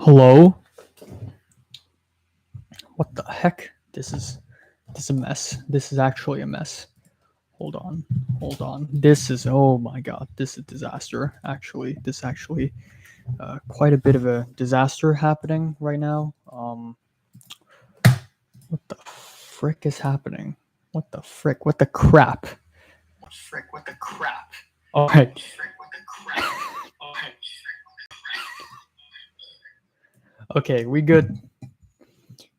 Hello? What the heck? This is a mess. This is actually a mess. Hold on. Hold on. This is oh my god. This is a disaster. Actually, this actually quite a bit of a disaster happening right now. What the frick is happening? What the frick? What the crap? What frick? What the crap? All right. What the crap? Okay, we good.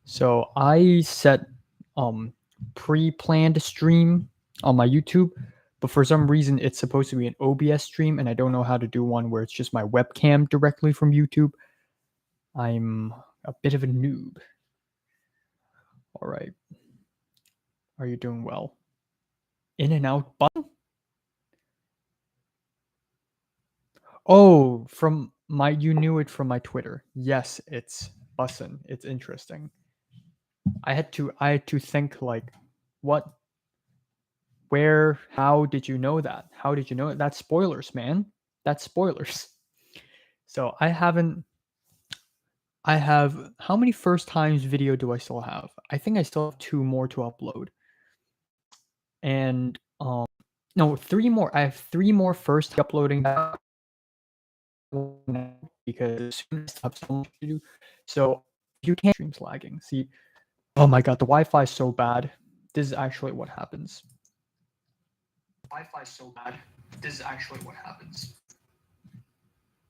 So I set pre-planned stream on my YouTube, but for some reason it's supposed to be an OBS stream, and I don't know how to do one where it's just my webcam directly from YouTube. I'm a bit of a noob. All right. Are you doing well? In and out button? Oh, from my you knew it from my Twitter. Yes, it's bussin'. It's interesting. I had to think like what where how did you know that? How did you know it? That's spoilers, man. That's spoilers. So I have how many first times video do I still have? I think I still have 2 more to upload. And no, 3 more. I have 3 more first uploading that because I have so much to do. So you can't streams lagging. See, oh my god, the Wi-Fi is so bad. This is actually what happens. Wi-Fi is so bad. This is actually what happens.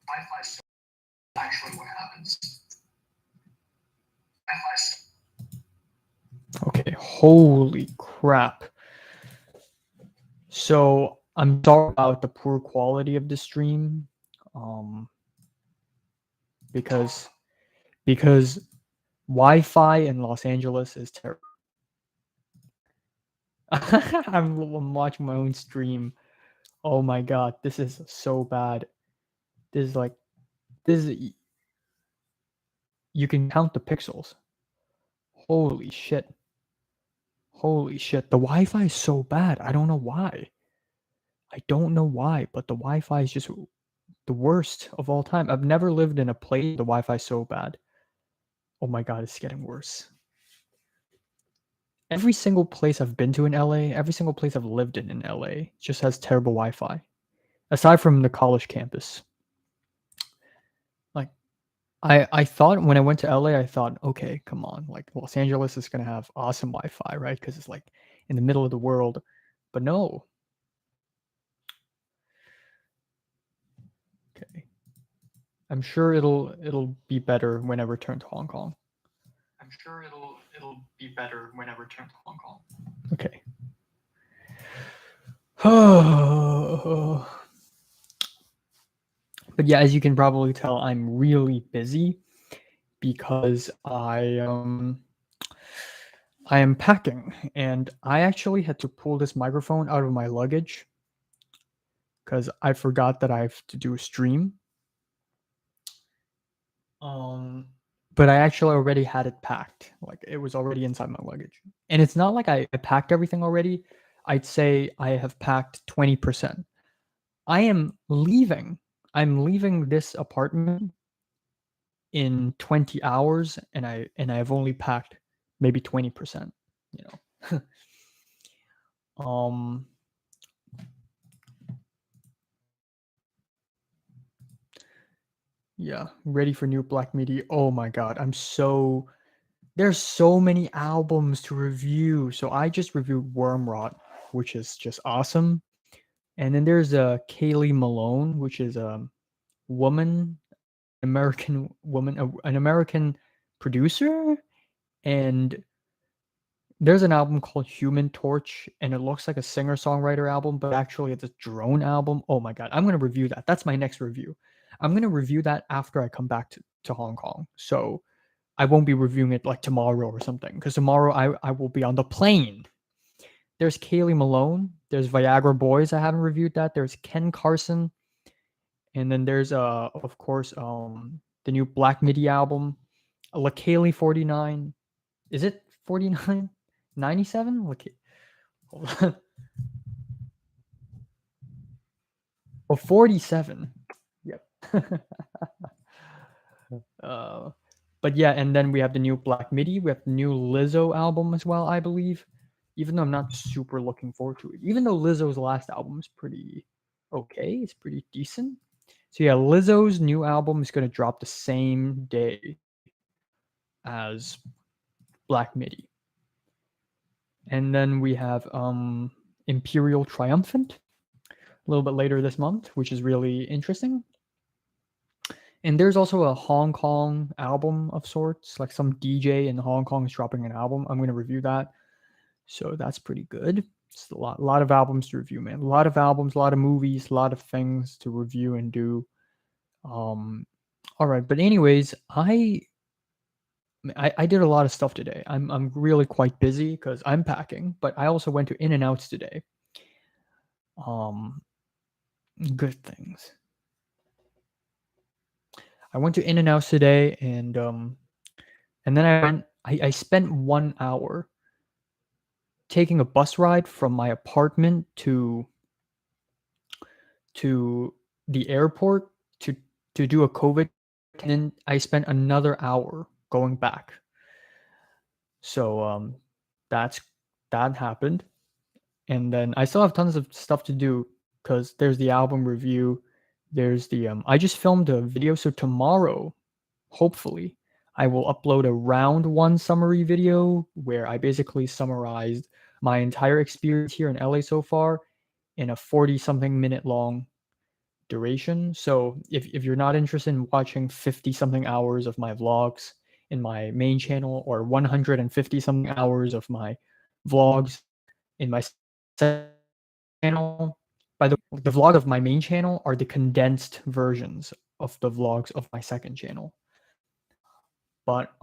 Wi-Fi is so actually what happens. Okay, holy crap. So I'm sorry about the poor quality of the stream. Because Wi-Fi in Los Angeles is terrible. I'm watching my own stream. Oh my god, this is so bad. This is like you can count the pixels. Holy shit. Holy shit. The Wi-Fi is so bad. I don't know why. I don't know why, but the Wi-Fi is just the worst of all time. I've never lived in a place the Wi-Fi is so bad. Oh my god, it's getting worse. Every single place I've been to in LA, every single place I've lived in LA just has terrible Wi-Fi. Aside from the college campus. Like I thought when I went to LA, I thought, okay, come on, like Los Angeles is gonna have awesome Wi-Fi, right? Because it's like in the middle of the world. But no. Okay. I'm sure it'll be better when I return to Hong Kong. I'm sure it'll be better when I return to Hong Kong. Okay. But yeah, as you can probably tell, I'm really busy because I am packing, and I actually had to pull this microphone out of my luggage because I forgot that I have to do a stream. But I actually already had it packed. Like it was already inside my luggage. And it's not like I packed everything already. I'd say I have packed 20%. I am leaving. I'm leaving this apartment in 20 hours and I've only packed maybe 20%, you know. Yeah, ready for new Black Midi. Oh my god, there's so many albums to review. So I just reviewed Wormrot, which is just awesome. And then there's a Kaylee Malone, which is a woman, American woman, an American producer. And there's an album called Human Torch, and it looks like a singer-songwriter album, but actually it's a drone album. Oh my god, I'm gonna review that. That's my next review. I'm gonna review that after I come back to Hong Kong. So I won't be reviewing it like tomorrow or something, because tomorrow I will be on the plane. There's Kaylee Malone. There's Viagra Boys. I haven't reviewed that. There's Ken Carson, and then there's of course the new Black Midi album, LaKaylee 49. Is it 49? 97? Hold on. Oh, 47. Yep. But yeah, and then we have the new Black Midi. We have the new Lizzo album as well, I believe. Even though I'm not super looking forward to it. Even though Lizzo's last album is pretty okay, it's pretty decent. So yeah, Lizzo's new album is going to drop the same day as Black Midi. And then we have Imperial Triumphant a little bit later this month, which is really interesting. And there's also a Hong Kong album of sorts, like some DJ in Hong Kong is dropping an album. I'm going to review that. So that's pretty good. It's a lot of albums to review, man. A lot of albums, a lot of movies, a lot of things to review and do. All right, but anyways, I did a lot of stuff today. I'm really quite busy because I'm packing, but I also went to In-N-Outs today. Good things. I went to In-N-Outs today, and then I spent 1 hour taking a bus ride from my apartment to the airport to do a COVID, and then I spent another hour going back. So that happened, and then I still have tons of stuff to do because there's the album review. There's the I just filmed a video, so tomorrow, hopefully, I will upload a round one summary video where I basically summarized my entire experience here in LA so far in a 40 something minute long duration. So if you're not interested in watching 50 something hours of my vlogs in my main channel or 150 something hours of my vlogs in my channel, by the vlog of my main channel are the condensed versions of the vlogs of my second channel. But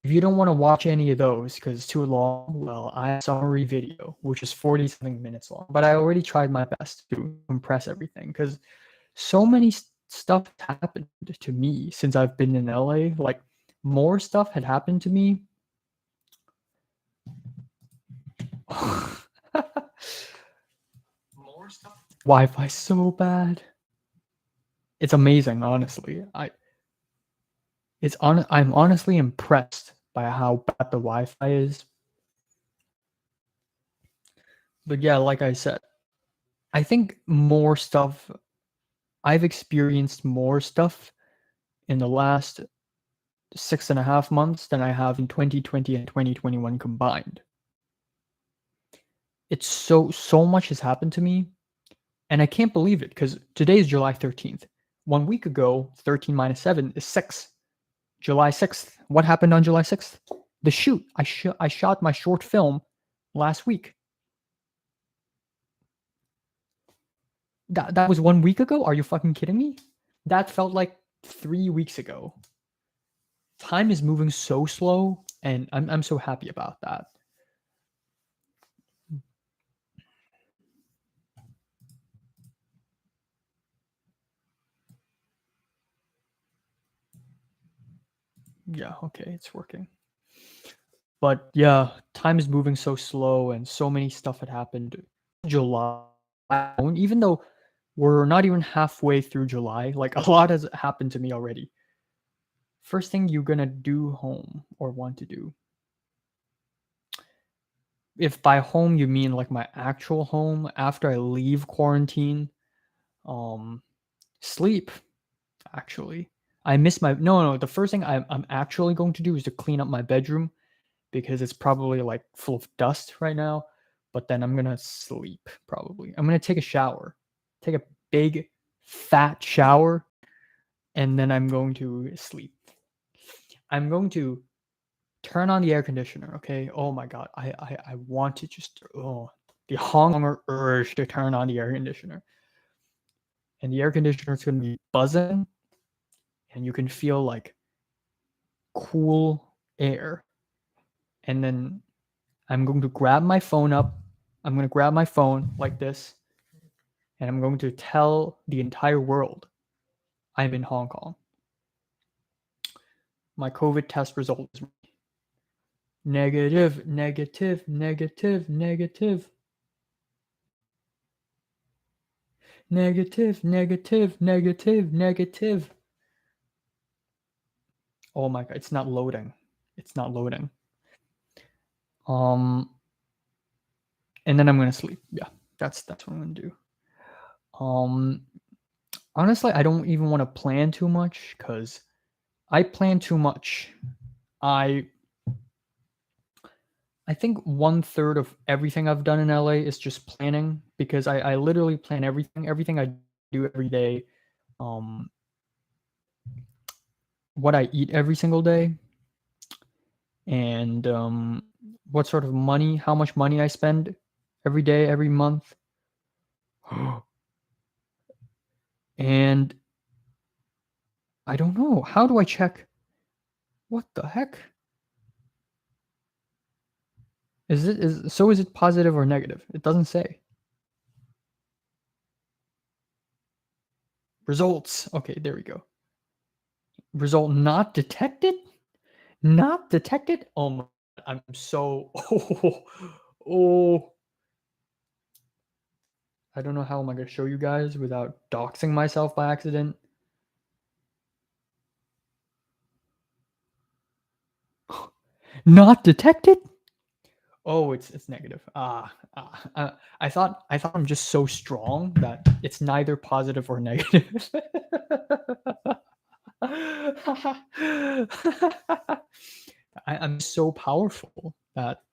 if you don't want to watch any of those because it's too long, well, I have a summary video which is 40 something minutes long. But I already tried my best to compress everything because so many stuff happened to me since I've been in LA. Like more stuff had happened to me. More stuff. Wi-Fi so bad. It's amazing, honestly. I'm honestly impressed by how bad the Wi-Fi is. But yeah, like I said, I think more stuff. I've experienced more stuff in the last 6.5 months than I have in 2020 and 2021 combined. It's so much has happened to me, and I can't believe it because today is July 13th. 1 week ago, 13 minus 7 is 6. July 6th. What happened on July 6th? The shoot. I shot my short film last week. That was 1 week ago? Are you fucking kidding me? That felt like 3 weeks ago. Time is moving so slow, and I'm so happy about that. Yeah, okay, it's working. But yeah, time is moving so slow, and so many stuff had happened. July, even though we're not even halfway through July, like a lot has happened to me already. First thing you're gonna do home or want to do? If by home you mean like my actual home after I leave quarantine, um, sleep. Actually, I miss my no. The first thing I'm actually going to do is to clean up my bedroom because it's probably like full of dust right now. But then I'm gonna sleep probably. I'm gonna take a shower, take a big fat shower, and then I'm going to sleep. I'm going to turn on the air conditioner. Okay. Oh my god. I want to just the hunger urge to turn on the air conditioner, and the air conditioner is gonna be buzzing, and you can feel like cool air. And then I'm going to grab my phone up. I'm going to grab my phone like this, and I'm going to tell the entire world I'm in Hong Kong. My COVID test result is negative, negative, negative, negative. Negative, negative, negative, negative. Oh my god, it's not loading. It's not loading. And then I'm gonna sleep. Yeah, that's what I'm gonna do. Honestly, I don't even want to plan too much because I plan too much. I think 1/3 of everything I've done in LA is just planning because I literally plan everything I do every day, um, what I eat every single day, and what sort of money, how much money I spend every day, every month. And I don't know. How do I check? What the heck? Is it positive or negative? It doesn't say. Results. Okay, there we go. Result not detected? Not detected? Oh my, I'm so oh. I don't know how am I gonna show you guys without doxing myself by accident. Not detected? Oh, it's negative. I thought I'm just so strong that it's neither positive or negative. I'm so powerful that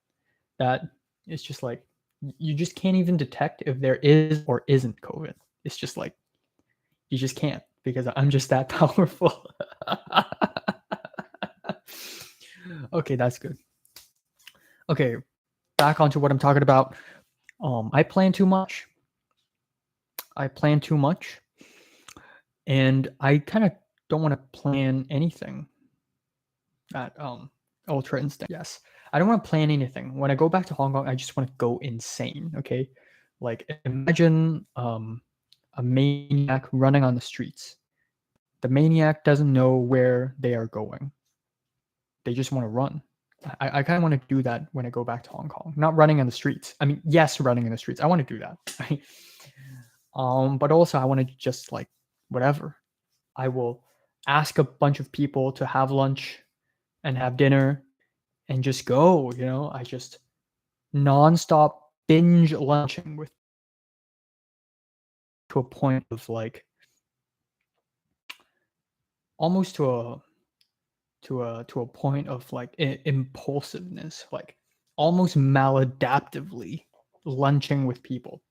it's just like you just can't even detect if there is or isn't COVID. It's just like you just can't because I'm just that powerful. Okay, that's good. Okay, back onto what I'm talking about. I plan too much. I plan too much, and I kind of don't want to plan anything at Ultra Instinct. Yes, I don't want to plan anything. When I go back to Hong Kong, I just want to go insane. Okay, like imagine a maniac running on the streets. The maniac doesn't know where they are going. They just want to run. I kind of want to do that when I go back to Hong Kong. Not running in the streets. I mean, yes, running in the streets. I want to do that. But also I want to just like whatever. I will ask a bunch of people to have lunch and have dinner and just go. I just nonstop binge lunching with to a point of like almost to a point of like impulsiveness, like almost maladaptively lunching with people.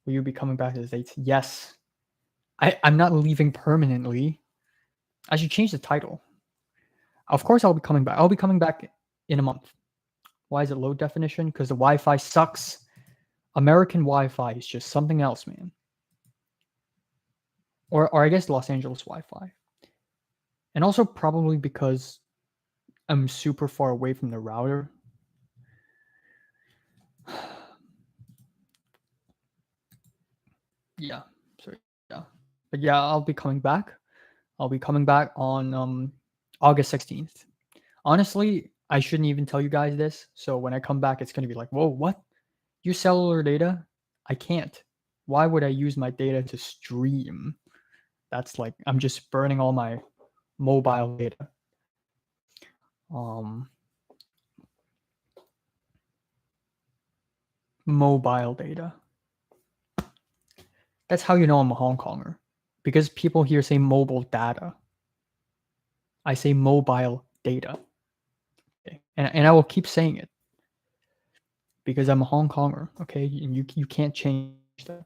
Will you be coming back to the States? Yes. I'm not leaving permanently. I should change the title. Of course, I'll be coming back. I'll be coming back in a month. Why is it low definition? Because the Wi-Fi sucks. American Wi-Fi is just something else, man. Or I guess Los Angeles Wi-Fi. And also probably because I'm super far away from the router. Yeah. So yeah. But yeah, I'll be coming back. I'll be coming back on August 16th. Honestly, I shouldn't even tell you guys this. So when I come back, it's gonna be like, whoa, what? Use cellular data? I can't. Why would I use my data to stream? That's like I'm just burning all my mobile data. Um Mobile data. That's how you know I'm a Hong Konger. Because people here say mobile data. I say mobile data. Okay? And I will keep saying it. Because I'm a Hong Konger, okay? And you can't change that.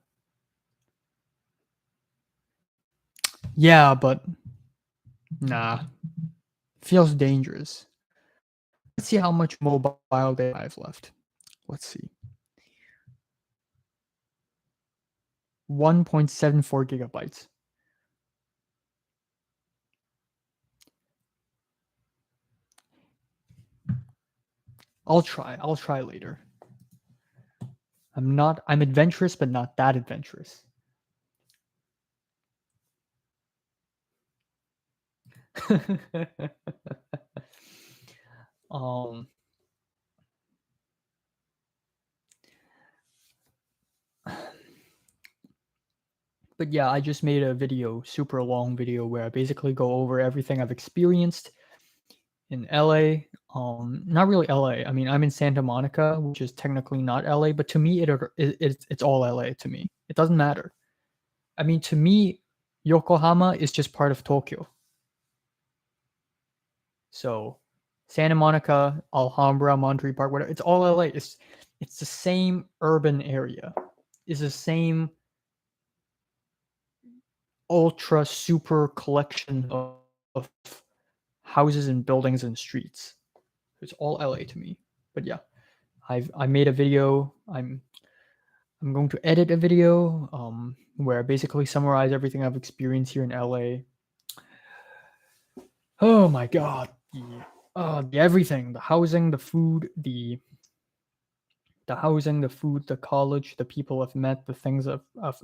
Yeah, but nah. Feels dangerous. Let's see how much mobile data I have left. Let's see. 1.74 gigabytes. I'll try later. I'm adventurous, but not that adventurous. um but yeah, I just made a video, super long video, where I basically go over everything I've experienced in LA. Not really LA. I mean, I'm in Santa Monica, which is technically not LA, but to me, it's all LA to me. It doesn't matter. I mean, to me, Yokohama is just part of Tokyo. So, Santa Monica, Alhambra, Monterey Park, whatever, it's all LA. It's the same urban area. It's the same ultra super collection of houses and buildings and streets. It's all LA to me. But yeah, I made a video. I'm going to edit a video where I basically summarize everything I've experienced here in LA. Oh my god, the everything, the housing, the food, the housing, the food, the college, the people I've met, the things I've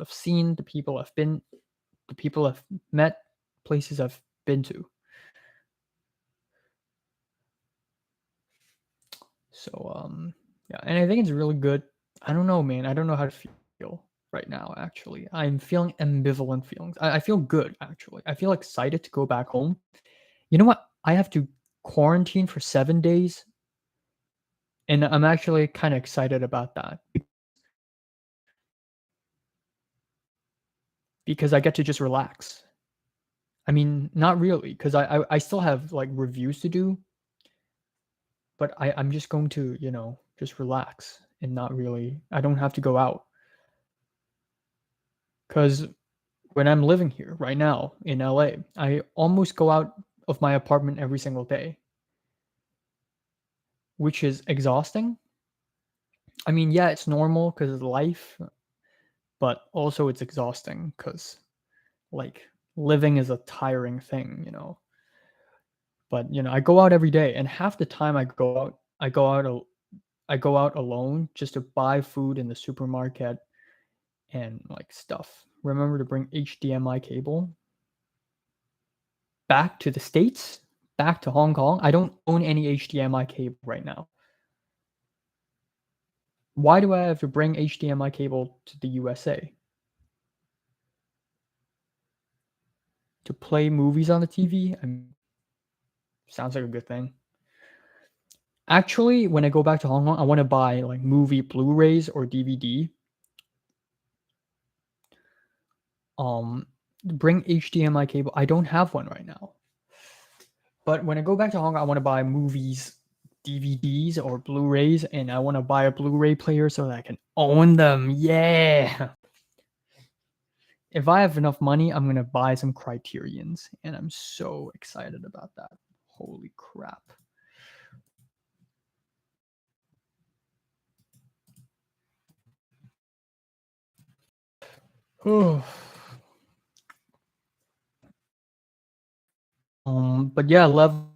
seen, the people I've been, the people I've met, places I've been to. So yeah, and I think it's really good. I don't know, man. I don't know how to feel right now. Actually, I'm feeling ambivalent feelings. I feel good actually. I feel excited to go back home. You know what? I have to quarantine for 7 days, and I'm actually kind of excited about that because I get to just relax. I mean, not really, because I still have like reviews to do, but I'm just going to just relax and not really. I don't have to go out because when I'm living here right now in LA, I almost go out of my apartment every single day, which is exhausting. I mean, yeah, it's normal because of life, but also it's exhausting because like living is a tiring thing. But I go out every day, and half the time I go out alone just to buy food in the supermarket and like stuff. Remember to bring HDMI cable back to the States, back to Hong Kong. I don't own any HDMI cable right now. Why do I have to bring HDMI cable to the USA? To play movies on the TV? I mean, sounds like a good thing. Actually, when I go back to Hong Kong, I want to buy like movie Blu-rays or DVD. Bring HDMI cable. I don't have one right now. But when I go back to Hong Kong, I want to buy movies, DVDs or Blu-rays, and I want to buy a Blu-ray player so that I can own them. Yeah. If I have enough money, I'm gonna buy some Criterions, and I'm so excited about that. Holy crap. But yeah, level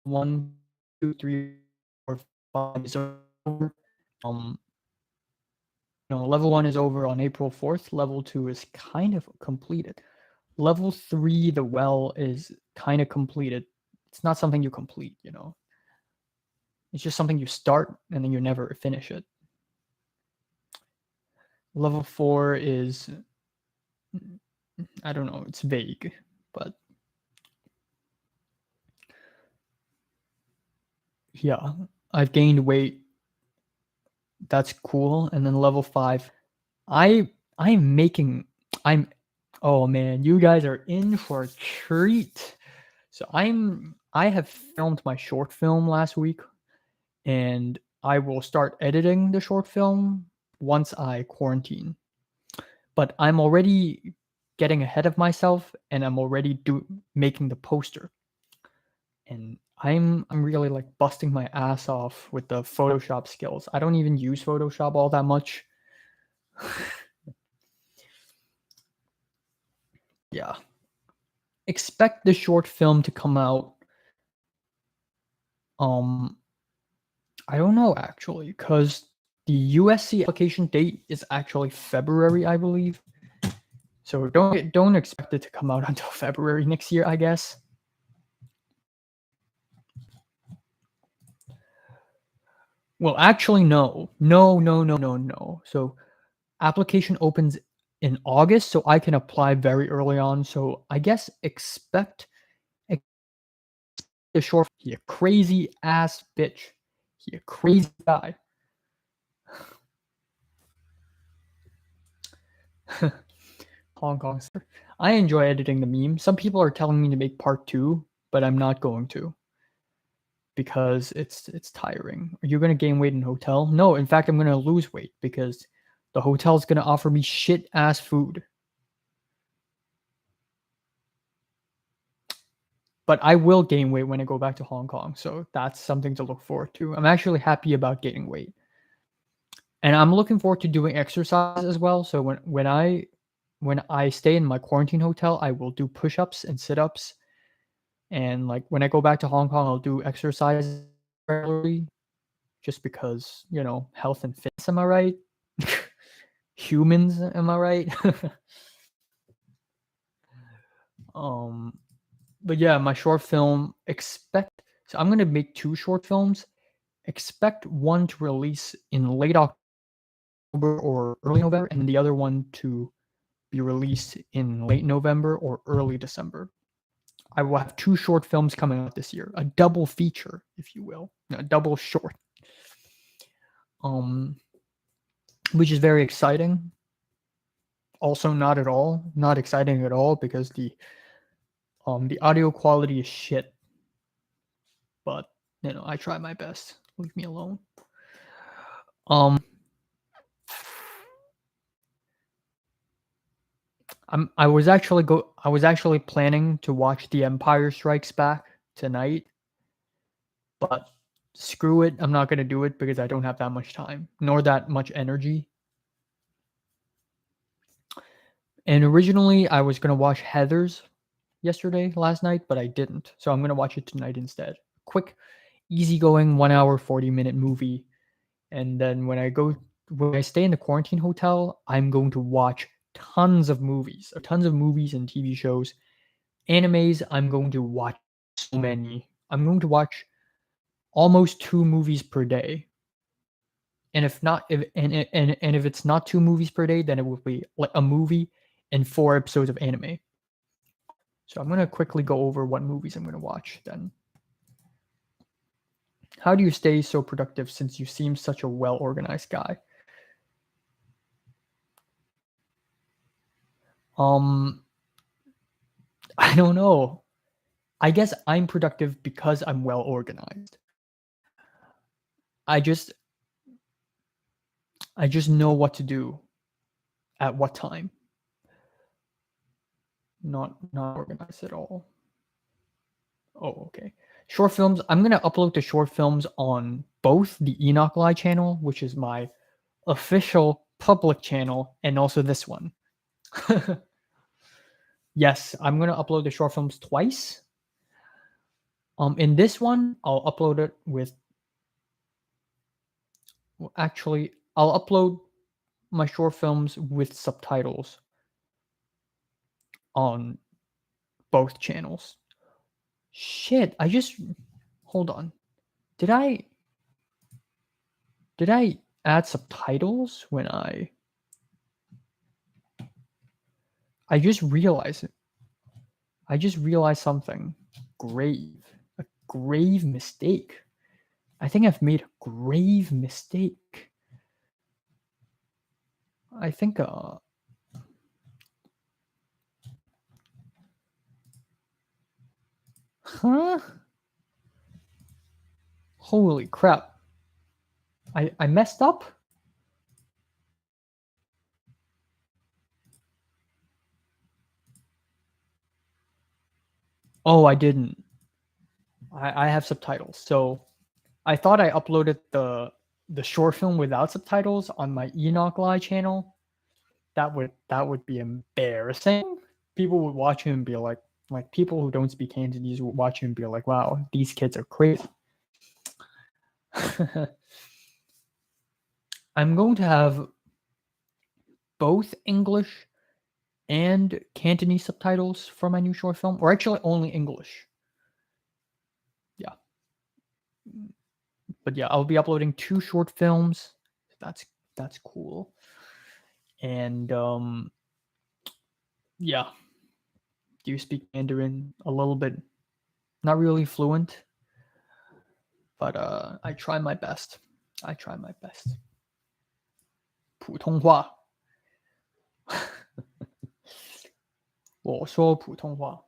1, 2, 3, 4, 5 is over. Level 1 is over on April 4th. Level 2 is kind of completed. Level 3, the well, is kind of completed. It's not something you complete. It's just something you start and then you never finish it. Level 4 is, I don't know, it's vague, but yeah, I've gained weight. That's cool. And then level 5, I'm oh man, you guys are in for a treat. So I have filmed my short film last week, and I will start editing the short film once I quarantine. But I'm already getting ahead of myself, and I'm already making the poster. And I'm really like busting my ass off with the Photoshop skills. I don't even use Photoshop all that much. Yeah. Expect the short film to come out. I don't know actually, because the USC application date is actually February, I believe. So don't expect it to come out until February next year, I guess. Well, actually, no. No. So application opens in August, so I can apply very early on. So I guess expect The short, he a crazy ass bitch. He a crazy guy. Hong Kong, sir. I enjoy editing the meme. Some people are telling me to make part 2, but I'm not going to because it's tiring. Are you going to gain weight in hotel? No, in fact, I'm going to lose weight because the hotel's going to offer me shit ass food. But I will gain weight when I go back to Hong Kong, so that's something to look forward to. I'm actually happy about gaining weight. And I'm looking forward to doing exercise as well. So when I stay in my quarantine hotel, I will do push-ups and sit-ups. And like when I go back to Hong Kong, I'll do exercise regularly just because, health and fitness, am I right? Humans, am I right? But yeah, my short film, so I'm gonna make 2 short films. Expect one to release in late October or early November, and the other one to be released in late November or early December. I will have 2 short films coming out this year, a double feature, if you will, a double short, which is very exciting. Also, not exciting at all because the audio quality is shit. But I try my best. Leave me alone. I was actually planning to watch The Empire Strikes Back tonight, but screw it, I'm not gonna do it because I don't have that much time, nor that much energy. And originally, I was gonna watch Heathers last night, but I didn't. So I'm gonna watch it tonight instead. Quick, easygoing 1 hour 40-minute movie, and then when I stay in the quarantine hotel, I'm going to watch tons of movies and TV shows. Animes, I'm going to watch so many. I'm going to watch almost 2 movies per day. And if not, if it's not 2 movies per day, then it will be like a movie and 4 episodes of anime. So I'm gonna quickly go over what movies I'm gonna watch then. How do you stay so productive since you seem such a well-organized guy? I don't know. I guess I'm productive because I'm well organized. I just know what to do at what time. Not organized at all. Oh, okay. Short films. I'm gonna upload the short films on both the Enoch Lie channel, which is my official public channel, and also this one. Yes, I'm gonna upload the short films twice. In this one, I'll upload it with. Well, actually, I'll upload my short films with subtitles on both channels. Shit, I just hold on. Did I add subtitles when I just realized it. I just realized something grave. A grave mistake. I think I've made a grave mistake. I think huh? Holy crap. I messed up? Oh, I didn't. I have subtitles. So I thought I uploaded the short film without subtitles on my Enoch Lie channel. That would be embarrassing. People would watch him and be like people who don't speak Cantonese would watch him and be like, wow, these kids are crazy. I'm going to have both English and Cantonese subtitles for my new short film, or actually only English. Yeah. But yeah, I'll be uploading 2 short films. That's cool. And yeah. Do you speak Mandarin a little bit? not really fluent, but I try my best. 普通话，我说普通话。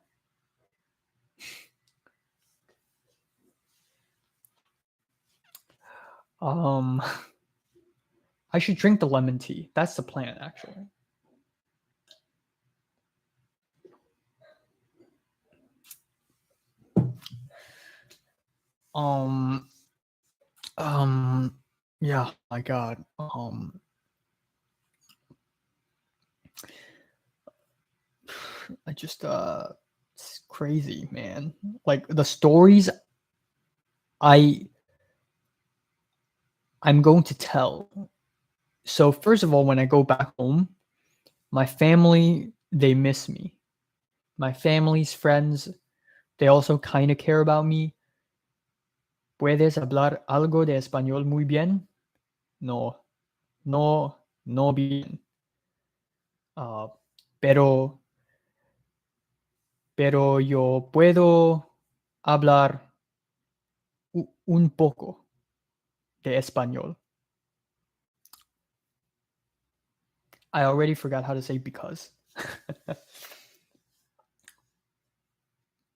I should drink the lemon tea. That's the plan, actually. Yeah, my God. I just it's crazy, man. Like the stories I'm going to tell. So first of all, when I go back home, my family, they miss me. My family's friends, they also kind of care about me. ¿Puedes hablar algo de español muy bien? No, no bien. Uh, pero yo puedo hablar un poco de español. I already forgot how to say because.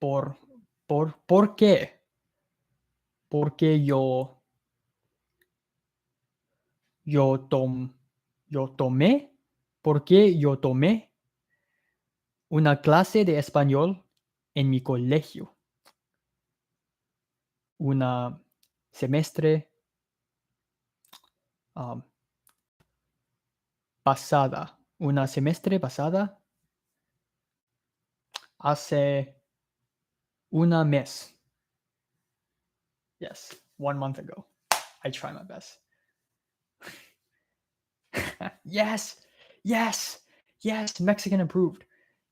¿Por qué? Porque yo tomé, porque yo tomé una clase de español en mi colegio. Una semestre pasada. Una semestre pasada hace una mes. Yes, 1 month ago. I try my best. Yes, Mexican approved.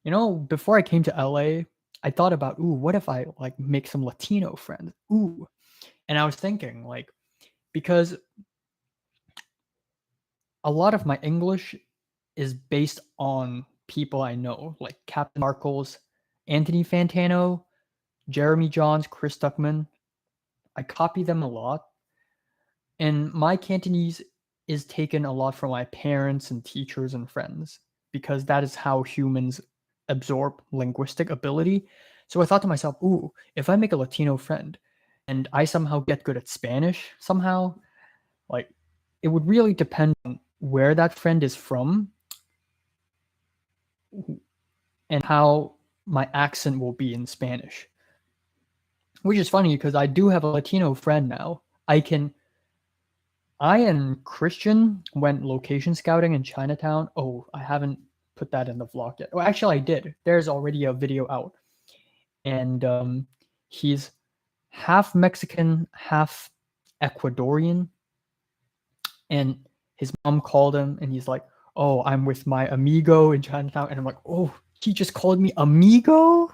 You know, before I came to LA, I thought about, ooh, what if I like make some Latino friends? Ooh. And I was thinking, like, because a lot of my English is based on people I know, like Captain Markles, Anthony Fantano, Jeremy Johns, Chris Duckman. I copy them a lot. And my Cantonese is taken a lot from my parents and teachers and friends because that is how humans absorb linguistic ability. So I thought to myself, ooh, if I make a Latino friend and I somehow get good at Spanish somehow, like it would really depend on where that friend is from and how my accent will be in Spanish. Which is funny because I do have a Latino friend now. I and Christian went location scouting in Chinatown. Oh, I haven't put that in the vlog yet. Well, actually, I did. There's already a video out. And he's half Mexican, half Ecuadorian. And his mom called him and he's like, oh, I'm with my amigo in Chinatown. And I'm like, oh, he just called me amigo?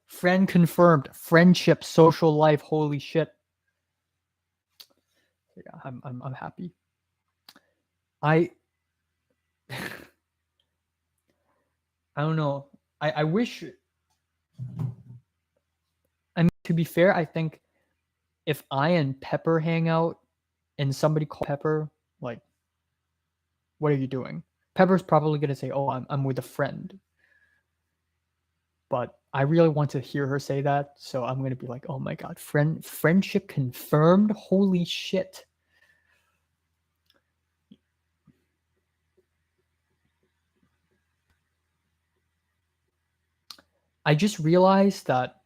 Friend confirmed. Friendship, social life, holy shit. Yeah, I'm happy. I don't know. I wish. I mean, to be fair, I think if I and Pepper hang out and somebody call Pepper, like, what are you doing? Pepper's probably gonna say, "Oh, I'm with a friend." But I really want to hear her say that, so I'm gonna be like, "Oh my god, friendship confirmed! Holy shit!" I just realized that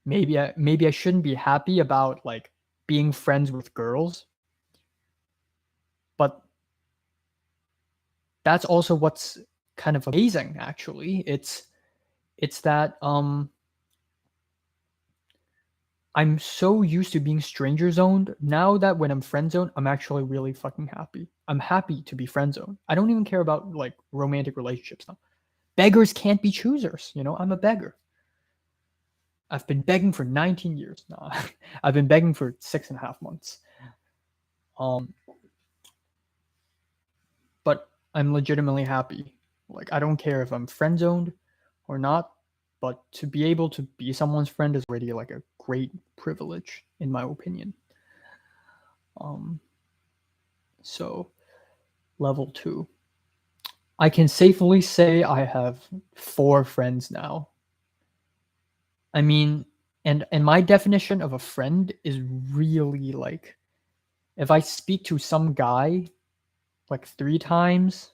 maybe I shouldn't be happy about like being friends with girls, but that's also what's kind of amazing. Actually, it's that I'm so used to being stranger zoned now that when I'm friend zoned, I'm actually really fucking happy. I'm happy to be friend zoned. I don't even care about like romantic relationships now. Beggars can't be choosers. You know, I'm a beggar. I've been begging for 19 years now. I've been begging for 6.5 months. But I'm legitimately happy. Like I don't care if I'm friend zoned or not, but to be able to be someone's friend is already like a great privilege, in my opinion. So level 2. I can safely say I have 4 friends now. I mean, and my definition of a friend is really like, if I speak to some guy like 3 times,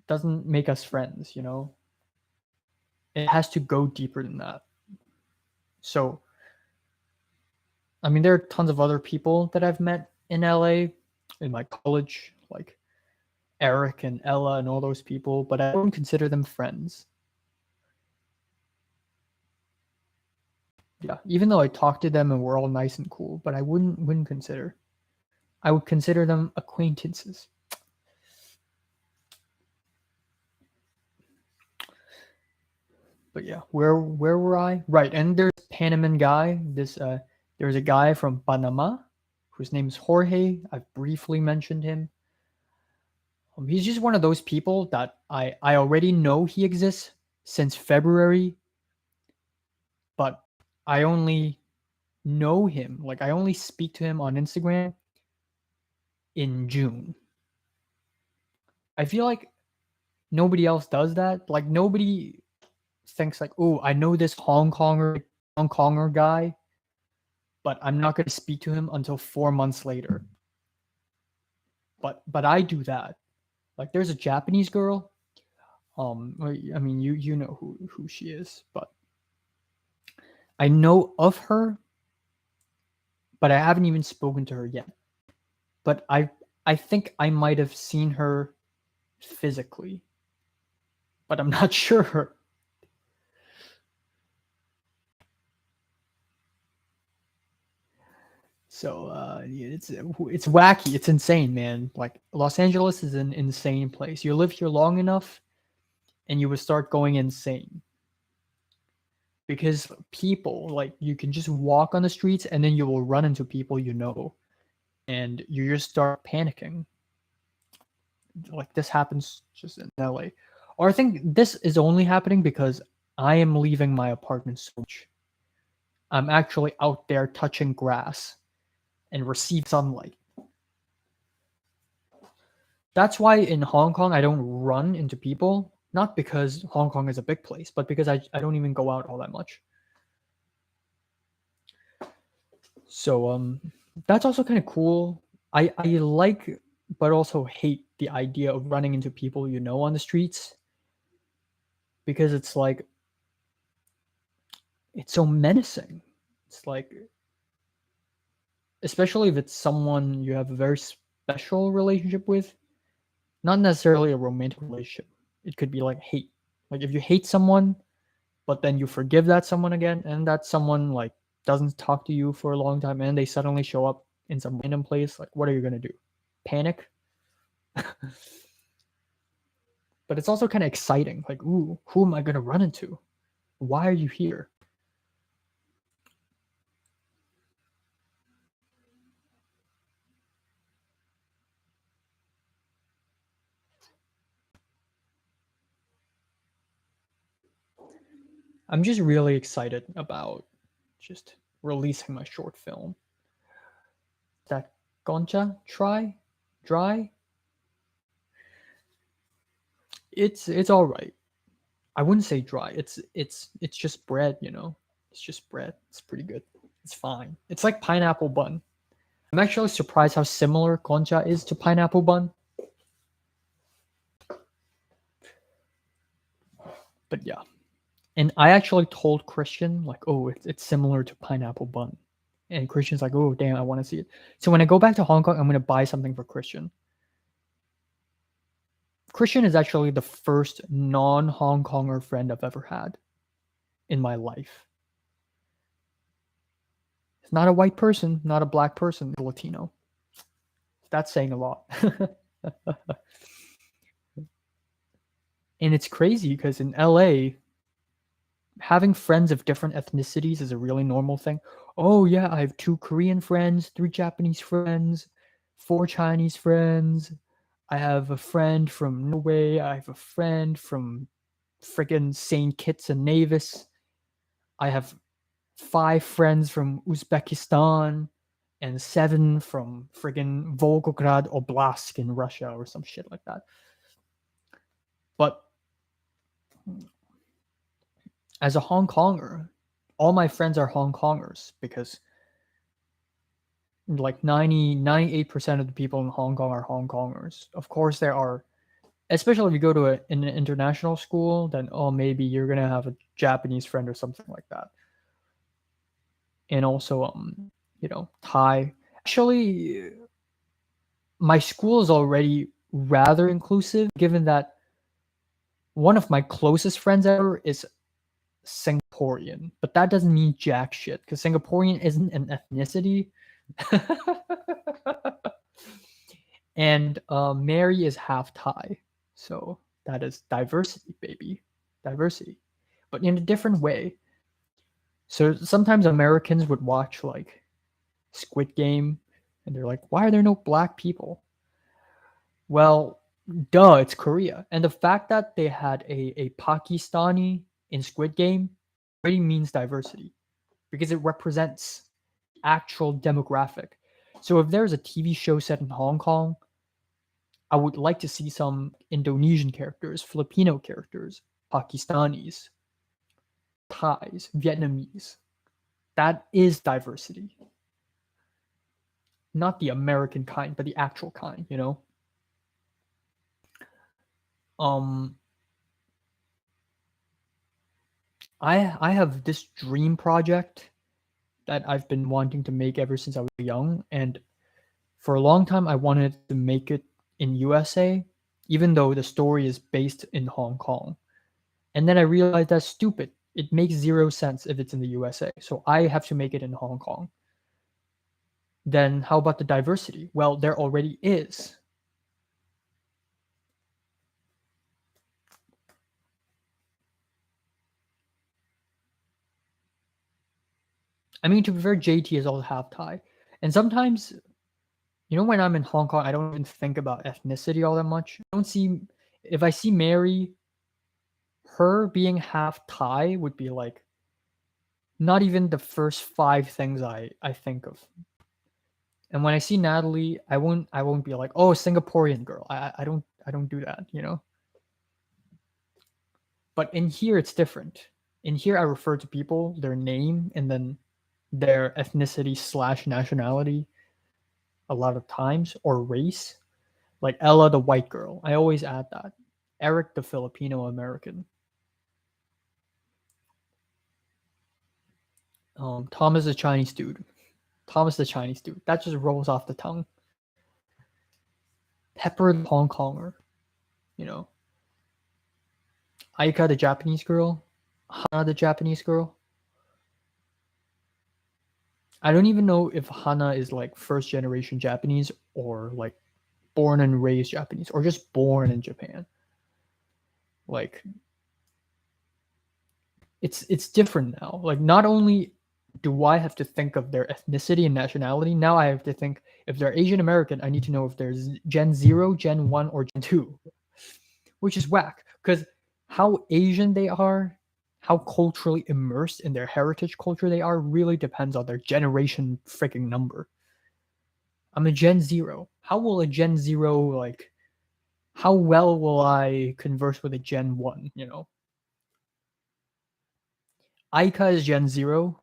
doesn't make us friends, you know? It has to go deeper than that. So, I mean, there are tons of other people that I've met in LA, in my college, like Eric and Ella and all those people, but I wouldn't consider them friends. Yeah, even though I talked to them and we're all nice and cool, but I wouldn't consider. I would consider them acquaintances. But yeah, where were I? Right, and there's Panaman guy. There's a guy from Panama whose name is Jorge. I've briefly mentioned him. He's just one of those people that I already know he exists since February, but I only know him. Like I only speak to him on Instagram in June. I feel like nobody else does that. Like nobody thinks like, oh, I know this Hong Konger guy, but I'm not going to speak to him until 4 months later. But I do that. Like there's a Japanese girl. I mean you know who she is, but I know of her, but I haven't even spoken to her yet. But I think I might have seen her physically, but I'm not sure. So it's wacky. It's insane, man. Like Los Angeles is an insane place. You live here long enough, and you would start going insane because people like you can just walk on the streets, and then you will run into people you know, and you just start panicking. Like this happens just in LA, or I think this is only happening because I am leaving my apartment so much. I'm actually out there touching grass and receive sunlight. That's why in Hong Kong I don't run into people, not because Hong Kong is a big place, but because I don't even go out all that much. So that's also kind of cool. I like but also hate the idea of running into people you know on the streets, because it's like it's so menacing. It's like, especially if it's someone you have a very special relationship with, not necessarily a romantic relationship. It could be like hate. Like if you hate someone, but then you forgive that someone again, and that someone like doesn't talk to you for a long time, and they suddenly show up in some random place, like what are you gonna do? Panic? But it's also kind of exciting. Like, ooh, who am I gonna run into? Why are you here? I'm just really excited about just releasing my short film. That Concha dry. It's all right. I wouldn't say dry. It's just bread, you know. It's just bread. It's pretty good. It's fine. It's like pineapple bun. I'm actually surprised how similar concha is to pineapple bun. But yeah. And I actually told Christian, like, oh, it's similar to pineapple bun. And Christian's like, oh, damn, I want to see it. So when I go back to Hong Kong, I'm going to buy something for Christian. Christian is actually the first non-Hong Konger friend I've ever had in my life. He's not a white person, not a black person, a Latino. That's saying a lot. And it's crazy because in LA, having friends of different ethnicities is a really normal thing. Oh, yeah, I have 2 Korean friends, 3 Japanese friends, 4 Chinese friends. I have a friend from Norway. I have a friend from friggin' St. Kitts and Nevis. I have 5 friends from Uzbekistan and 7 from friggin' Volgograd Oblast in Russia or some shit like that. But as a Hong Konger, all my friends are Hong Kongers because like 98% of the people in Hong Kong are Hong Kongers. Of course, there are, especially if you go to an international school, then maybe you're gonna have a Japanese friend or something like that. And also, Thai. Actually, my school is already rather inclusive, given that one of my closest friends ever is Singaporean, but that doesn't mean jack shit because Singaporean isn't an ethnicity. And Mary is half Thai, so that is diversity, baby, diversity, but in a different way. So sometimes Americans would watch like Squid Game, and they're like, "Why are there no black people?" Well, duh, it's Korea, and the fact that they had a Pakistani in Squid Game already means diversity because it represents actual demographic. So if there's a TV show set in Hong Kong, I would like to see some Indonesian characters, Filipino characters, Pakistanis, Thais, Vietnamese. That is diversity. Not the American kind, but the actual kind, you know? I have this dream project that I've been wanting to make ever since I was young, and for a long time I wanted to make it in USA, even though the story is based in Hong Kong. And then I realized that's stupid. It makes zero sense if it's in the USA. So I have to make it in Hong Kong. Then how about the diversity? Well, there already is. I mean, to be fair, JT is also half Thai. And sometimes, when I'm in Hong Kong, I don't even think about ethnicity all that much. If I see Mary, her being half Thai would be like not even the first 5 things I think of. And when I see Natalie, I won't be like, oh, Singaporean girl. I don't do that, But in here it's different. In here I refer to people, their name, and then their ethnicity / nationality a lot of times, or race. Like Ella the white girl. I always add that. Eric the Filipino American. Thomas the Chinese dude. Thomas the Chinese dude. That just rolls off the tongue. Pepper the Hong Konger. Aika the Japanese girl. Hana the Japanese girl. I don't even know if Hana is like first generation Japanese or like born and raised Japanese or just born in Japan. Like it's different now. Like not only do I have to think of their ethnicity and nationality, now I have to think if they're Asian American, I need to know if there's Gen 0, Gen 1, or Gen 2, which is whack because how Asian they are, how culturally immersed in their heritage culture they are really depends on their generation freaking number. I'm a Gen 0. How will a Gen 0 like how well will I converse with a Gen 1, Aika is Gen 0.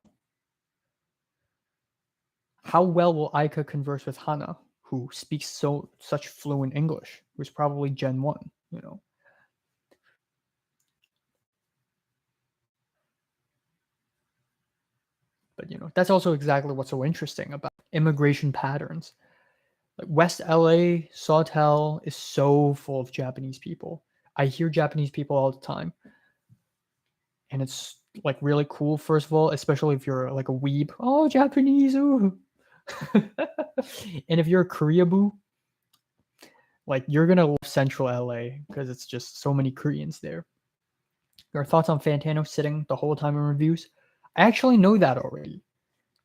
How well will Aika converse with Hana, who speaks such fluent English, who's probably Gen 1, But that's also exactly what's so interesting about immigration patterns. Like West LA, Sawtell is so full of Japanese people. I hear Japanese people all the time. And it's like really cool, first of all, especially if you're like a weeb. Oh, Japanese, ooh. And if you're a Koreaboo, like you're gonna love Central LA because it's just so many Koreans there. Your thoughts on Fantano sitting the whole time in reviews? I actually know that already.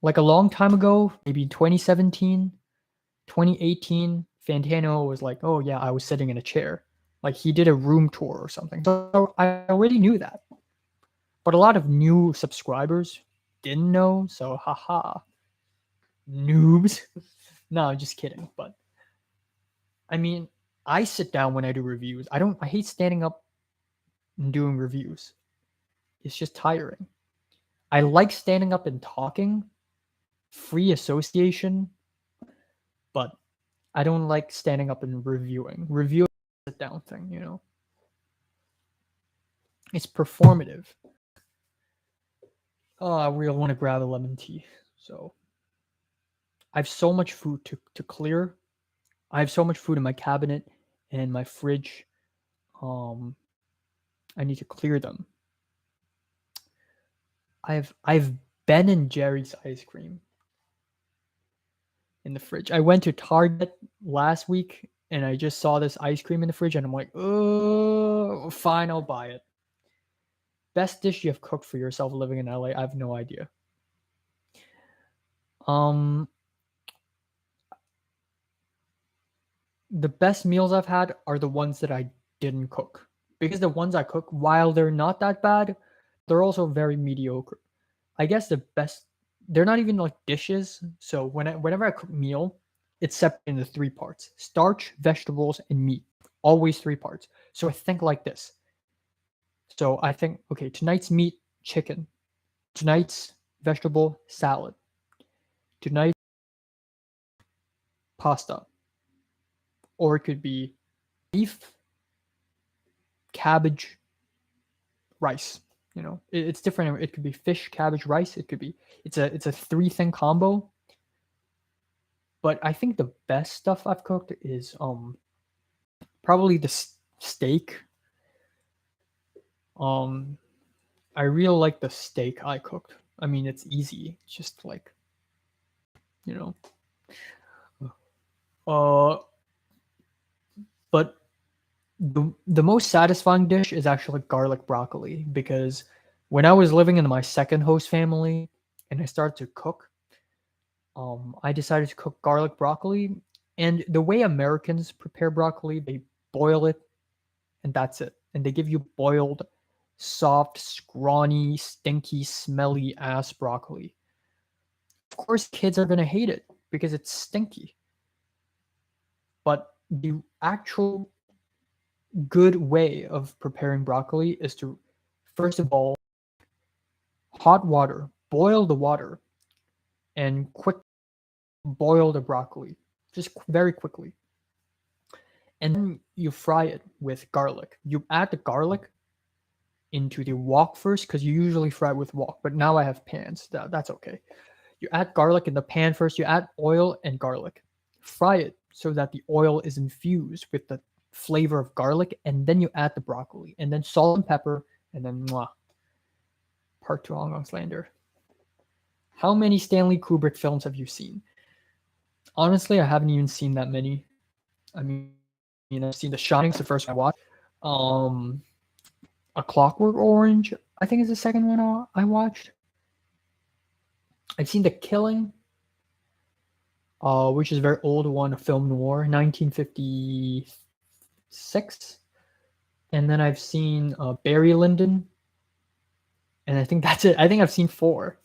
Like a long time ago, maybe 2017, 2018, Fantano was like, oh yeah, I was sitting in a chair. Like he did a room tour or something. So I already knew that. But a lot of new subscribers didn't know. So haha. Noobs. No, I'm just kidding. But I mean, I sit down when I do reviews. I hate standing up and doing reviews. It's just tiring. I like standing up and talking, free association, but I don't like standing up and reviewing. Reviewing is a sit down thing, you know. It's performative. Oh, I really want to grab a lemon tea. So I have so much food to clear. I have so much food in my cabinet and my fridge. I need to clear them. I've Ben and Jerry's ice cream in the fridge. I went to Target last week and I just saw this ice cream in the fridge and I'm like, oh, fine, I'll buy it. Best dish you have cooked for yourself living in LA? I have no idea. The best meals I've had are the ones that I didn't cook. Because the ones I cook, while they're not that bad, they're also very mediocre. I guess the best, they're not even like dishes. So whenever I cook meal, it's separated into 3 parts: starch, vegetables, and meat. Always 3 parts. So I think like this. So I think, okay, tonight's meat, chicken. Tonight's vegetable, salad. Tonight, pasta. Or it could be beef, cabbage, rice. You know, it's different. It could be fish, cabbage, rice. It's a 3-thing combo. But I think the best stuff I've cooked is probably the steak. I really like the steak I cooked. I mean, it's easy. It's just like, you know. But the most satisfying dish is actually garlic broccoli, because when I was living in my second host family and I started to cook, I decided to cook garlic broccoli. And the way Americans prepare broccoli, they boil it and that's it. And they give you boiled, soft, scrawny, stinky, smelly ass broccoli. Of course, kids are going to hate it because it's stinky. But the actual good way of preparing broccoli is to, first of all, hot water, boil the water, and quick boil the broccoli, just very quickly. And then you fry it with garlic. You add the garlic into the wok first, because you usually fry it with wok, but now I have pans. That's okay. You add garlic in the pan first. You add oil and garlic. Fry it so that the oil is infused with the flavor of garlic, and then you add the broccoli, and then salt and pepper, and then mwah. Part 2 Hong Kong Slander. How many Stanley Kubrick films have you seen? Honestly, I haven't even seen that many. I mean, I've seen The Shining, the first one I watched. A Clockwork Orange, I think, is the second one I watched. I've seen The Killing, which is a very old one, a film noir, 1956. And then I've seen Barry Lyndon, and I think that's it. I think I've seen 4.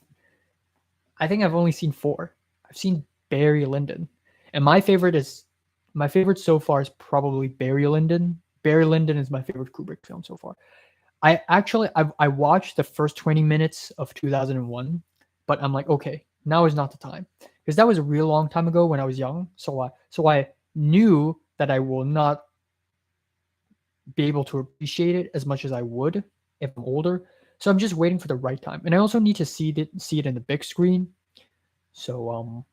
I think I've only seen 4. I've seen Barry Lyndon, and my favorite so far is probably Barry Lyndon. Barry Lyndon is my favorite Kubrick film so far. I watched the first 20 minutes of 2001, but I'm like, okay, now is not the time, because that was a real long time ago when I was young. So I knew that I will not be able to appreciate it as much as I would if I'm older. So I'm just waiting for the right time, and I also need to see it in the big screen. So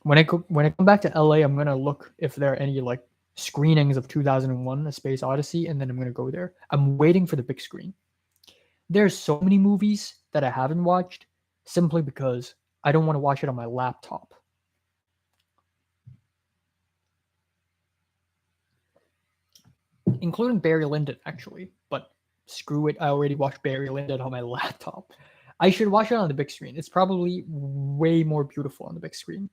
when I come back to LA, I'm gonna look if there are any like screenings of 2001: A Space Odyssey, and then I'm gonna go there. I'm waiting for the big screen. There's so many movies that I haven't watched simply because I don't want to watch it on my laptop. Including Barry Lyndon, actually. But screw it, I already watched Barry Lyndon on my laptop. I should watch it on the big screen. It's probably way more beautiful on the big screen.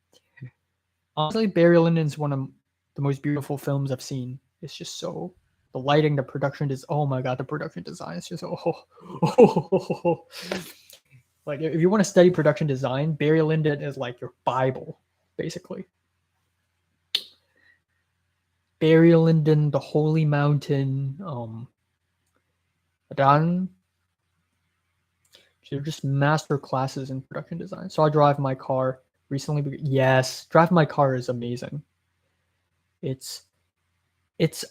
Honestly, Barry Lyndon's one of the most beautiful films I've seen. It's just so the lighting, the production is, oh my god, the production design is just oh. Like if you want to study production design, Barry Lyndon is like your Bible, basically. Barry Lyndon, The Holy Mountain, Ran. They're just master classes in production design. So I drive my car recently. Yes, drive my car is amazing. It's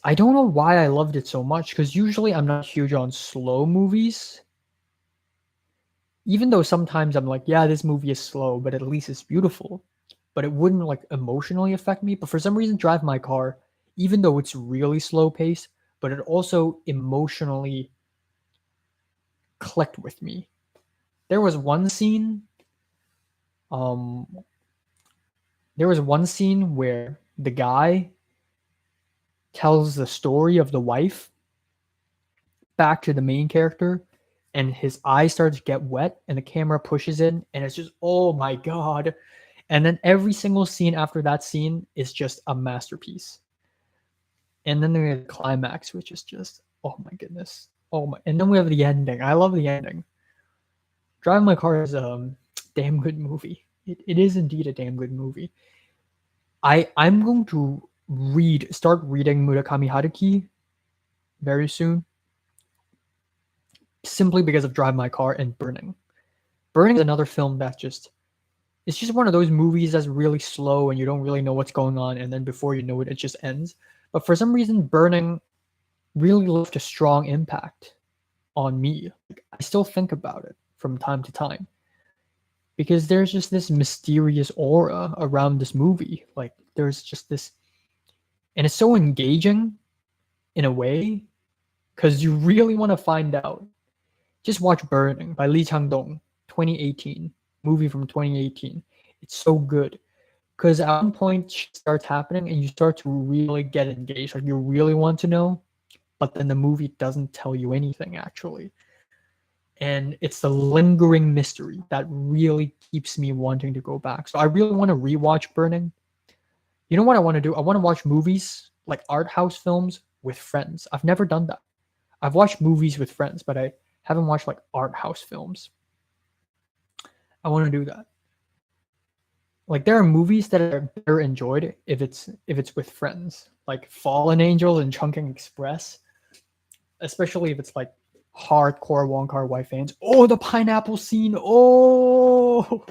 I don't know why I loved it so much, because usually I'm not huge on slow movies. Even though sometimes I'm like, yeah, this movie is slow, but at least it's beautiful. But it wouldn't like emotionally affect me. But for some reason, Drive My Car, even though it's really slow paced, but it also emotionally clicked with me. There was one scene, um, where the guy tells the story of the wife back to the main character, and his eyes start to get wet and the camera pushes in, and it's just, oh my god. And then every single scene after that scene is just a masterpiece. And then there's the climax, which is just, oh my goodness. Oh my, and then we have the ending. I love the ending. Driving My Car is a damn good movie. It is indeed a damn good movie. I'm going to start reading Murakami Haruki very soon, simply because of Drive My Car and Burning. Burning is another film that it's just one of those movies that's really slow and you don't really know what's going on, and then before you know it, it just ends. But for some reason, Burning really left a strong impact on me. Like, I still think about it from time to time, because there's just this mysterious aura around this movie. Like there's just this, and it's so engaging in a way, because you really want to find out. Just watch Burning by Lee Chang-dong, 2018 movie from 2018. It's so good, because at one point shit starts happening and you start to really get engaged, like you really want to know, but then the movie doesn't tell you anything actually. And it's the lingering mystery that really keeps me wanting to go back. So I really want to rewatch Burning. You know what I want to do? I want to watch movies, like art house films, with friends. I've never done that. I've watched movies with friends, but I haven't watched like art house films. I want to do that. Like there are movies that are better enjoyed if it's with friends, like Fallen Angels and Chungking Express, especially if it's like hardcore Wong Kar-wai fans. Oh, the pineapple scene! Oh,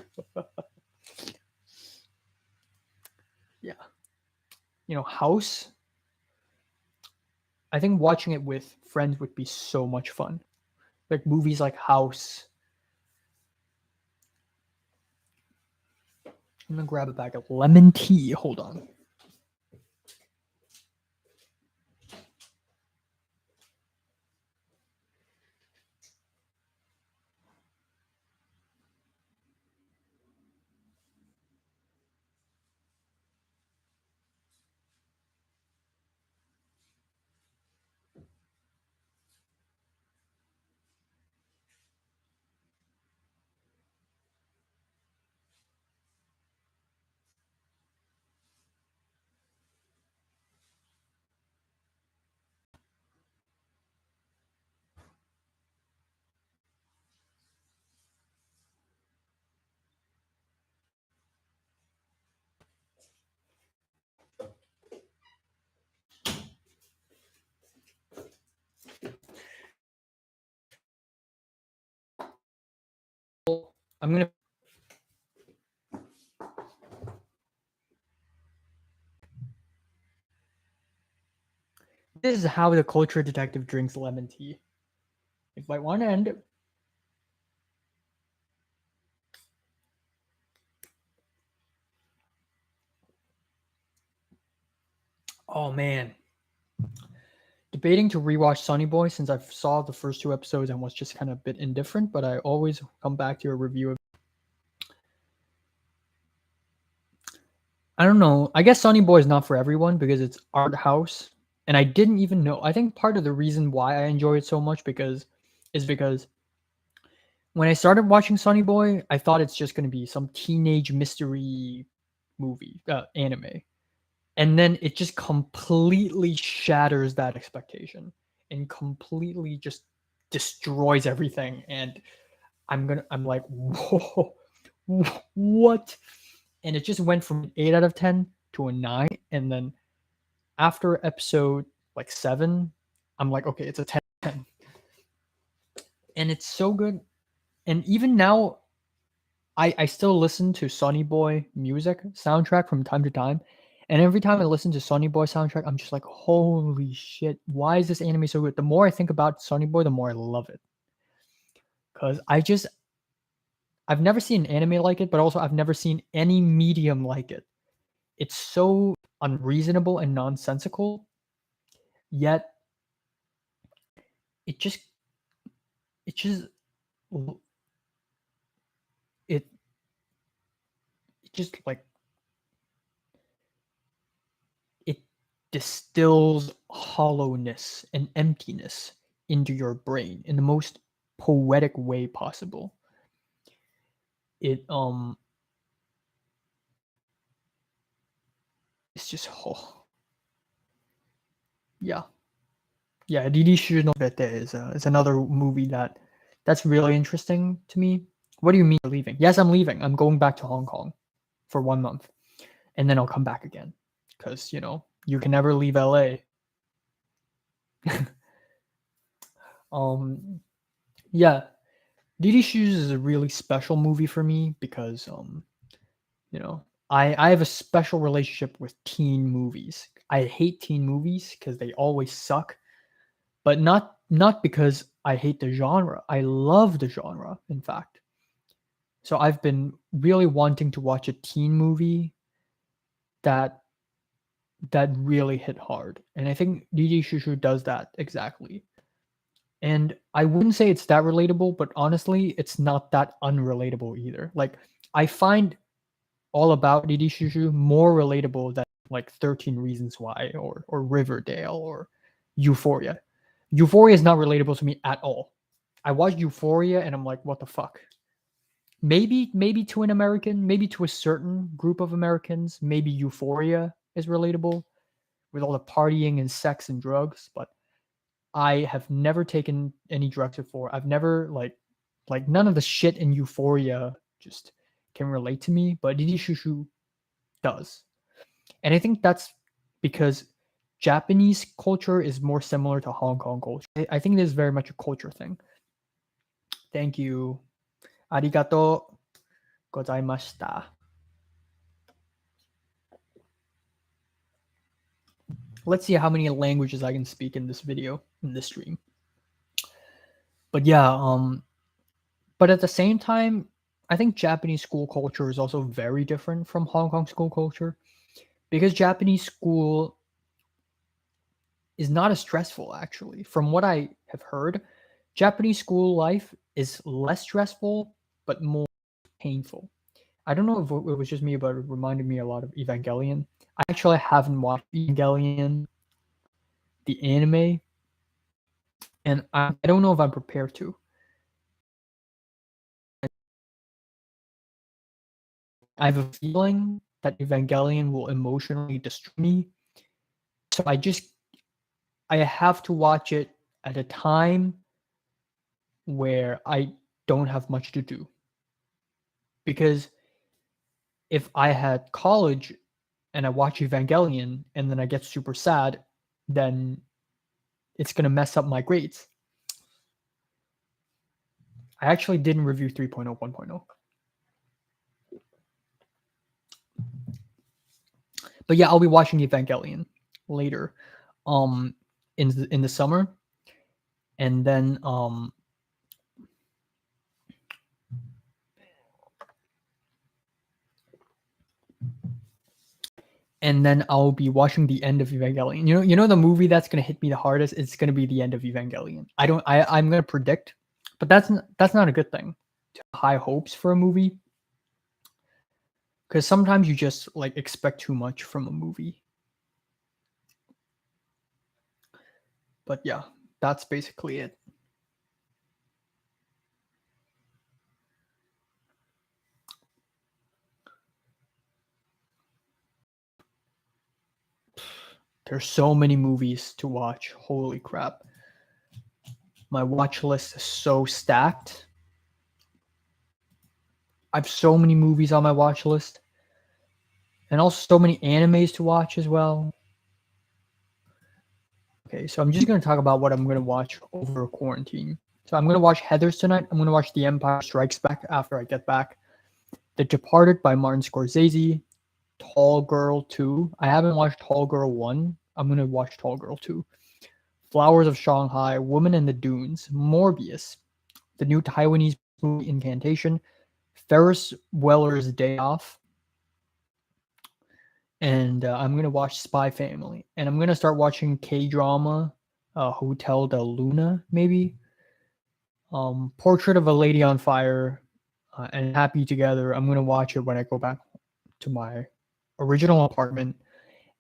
yeah. House. I think watching it with friends would be so much fun. Like movies like House. I'm gonna grab a bag of lemon tea. Hold on. I'm gonna. This is how the culture detective drinks lemon tea. If I want to end it. Oh man. Debating to rewatch Sonny Boy, since I saw the first two episodes and was just kind of a bit indifferent, but I always come back to a review of. I don't know. I guess Sonny Boy is not for everyone because it's art house, and I didn't even know. I think part of the reason why I enjoy it so much is because when I started watching Sonny Boy, I thought it's just going to be some teenage mystery movie, anime. and then it just completely shatters that expectation and completely just destroys everything. And I'm like, whoa, what? And it just went from an 8 out of 10 to a 9. And then after episode like 7, I'm like, okay, it's a 10. And it's so good. And even now, I still listen to Sonny Boy music soundtrack from time to time. And every time I listen to Sonny Boy soundtrack, I'm just like, holy shit, why is this anime so good? The more I think about Sonny Boy, the more I love it. Because I've never seen an anime like it, but also I've never seen any medium like it. It's so unreasonable and nonsensical, yet it just it just it it just like it distills hollowness and emptiness into your brain in the most poetic way possible. It it's just yeah. Yeah, Didi no Bete is another movie that's really interesting to me. What do you mean you're leaving? Yes, I'm leaving. I'm going back to Hong Kong for 1 month, and then I'll come back again because you can never leave LA. um, yeah, Didi Shoes is a really special movie for me because I have a special relationship with teen movies. I hate teen movies because they always suck, but not because I hate the genre. I love the genre, in fact. So I've been really wanting to watch a teen movie that really hit hard, and I think DJ Shushu does that exactly. And I wouldn't say it's that relatable, but honestly, it's not that unrelatable either. Like I find All About DJ Shushu more relatable than like 13 Reasons Why or Riverdale or Euphoria. Euphoria is not relatable to me at all. I watched Euphoria and I'm like, what the fuck? Maybe to an American, maybe to a certain group of Americans, maybe Euphoria is relatable with all the partying and sex and drugs, but I have never taken any drugs before. I've never like none of the shit in Euphoria just can relate to me, but Didi Shushu does. And I think that's because Japanese culture is more similar to Hong Kong culture. I think it is very much a culture thing. Thank you. Arigato gozaimashita. Let's see how many languages I can speak in this video, in this stream. But yeah, but at the same time, I think Japanese school culture is also very different from Hong Kong school culture because Japanese school is not as stressful actually. From what I have heard, Japanese school life is less stressful but more painful. I don't know if it was just me, but it reminded me a lot of Evangelion. I actually haven't watched Evangelion, the anime, and I don't know if I'm prepared to. I have a feeling that Evangelion will emotionally destroy me. So I have to watch it at a time where I don't have much to do. Because if I had college and I watch Evangelion and then I get super sad, then it's going to mess up my grades. I actually didn't review 3.0 1.0. But yeah, I'll be watching Evangelion later in the summer, and then I'll be watching the end of Evangelion. You know the movie that's gonna hit me the hardest. It's gonna be the end of Evangelion. I'm gonna predict, but that's not a good thing. To have high hopes for a movie, because sometimes you just like expect too much from a movie. But yeah, that's basically it. There's so many movies to watch. Holy crap. My watch list is so stacked. I have so many movies on my watch list. And also so many animes to watch as well. Okay, so I'm just going to talk about what I'm going to watch over quarantine. So I'm going to watch Heathers tonight. I'm going to watch The Empire Strikes Back after I get back. The Departed by Martin Scorsese. Tall Girl 2. I haven't watched Tall Girl 1. I'm going to watch Tall Girl 2. Flowers of Shanghai. Woman in the Dunes. Morbius. The new Taiwanese movie Incantation. Ferris Weller's Day Off. And I'm going to watch Spy Family. And I'm going to start watching K-drama, Hotel Del Luna, maybe. Portrait of a Lady on Fire, and Happy Together. I'm going to watch it when I go back to my original apartment.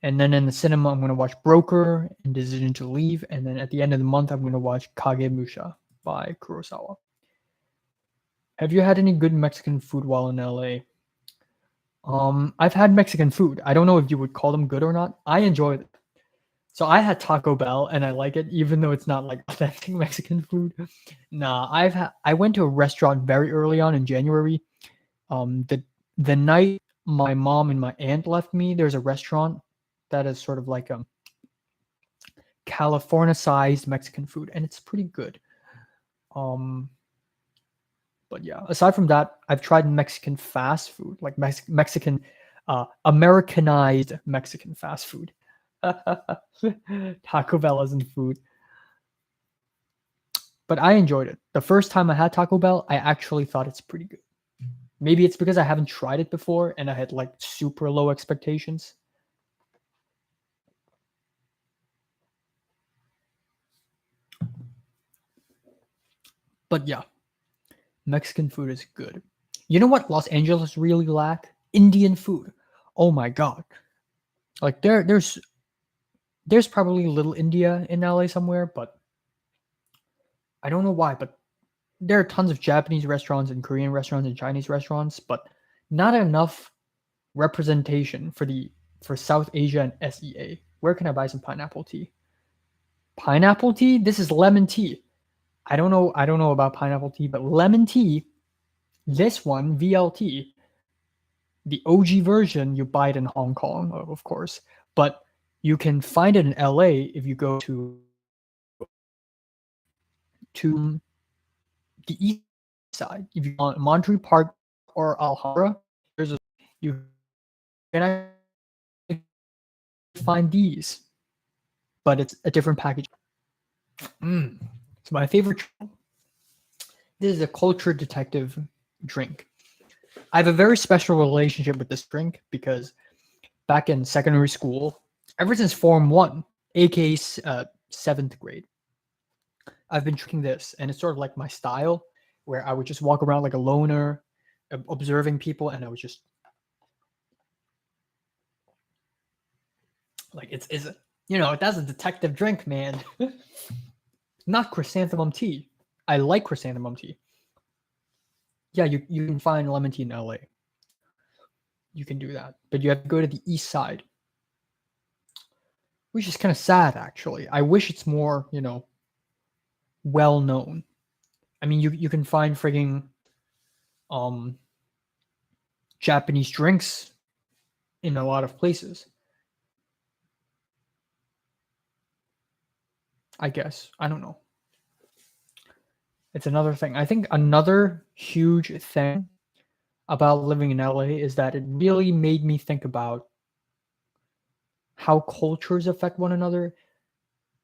And then in the cinema, I'm going to watch Broker and Decision to Leave. And then at the end of the month, I'm going to watch Kagemusha by Kurosawa. Have you had any good Mexican food while in LA? I've had Mexican food. I don't know if you would call them good or not. I enjoy it. So I had Taco Bell and I like it, even though it's not like authentic Mexican food. Nah, I went to a restaurant very early on in January. The night my mom and my aunt left me, there's a restaurant that is sort of like a California-sized Mexican food, and it's pretty good. But yeah, aside from that, I've tried Mexican fast food, like Mexican, Americanized Mexican fast food. Taco Bell isn't food. But I enjoyed it. The first time I had Taco Bell, I actually thought it's pretty good. Maybe it's because I haven't tried it before and I had like super low expectations. But yeah, Mexican food is good. You know what Los Angeles really lack? Indian food. Oh my god. Like there's probably Little India in LA somewhere, but I don't know why, but there are tons of Japanese restaurants and Korean restaurants and Chinese restaurants, but not enough representation for South Asia and SEA. Where can I buy some pineapple tea? Pineapple tea? This is lemon tea. I don't know about pineapple tea, but lemon tea, this one, VLT, the OG version, you buy it in Hong Kong, of course, but you can find it in LA if you go to the east side. If you want Monterey Park or Alhambra, you can find these, but it's a different package. It's my favorite. This is a culture detective drink. I have a very special relationship with this drink because back in secondary school, ever since Form 1, aka 7th grade, I've been drinking this, and it's sort of like my style, where I would just walk around like a loner, observing people, and I was just like, it's that's a detective drink, man. Not chrysanthemum tea. I like chrysanthemum tea. Yeah, you can find lemon tea in LA. You can do that, but you have to go to the east side, which is kind of sad, actually. I wish it's more, well known. I mean, you can find frigging Japanese drinks in a lot of places. I guess. I don't know. It's another thing. I think another huge thing about living in LA is that it really made me think about how cultures affect one another.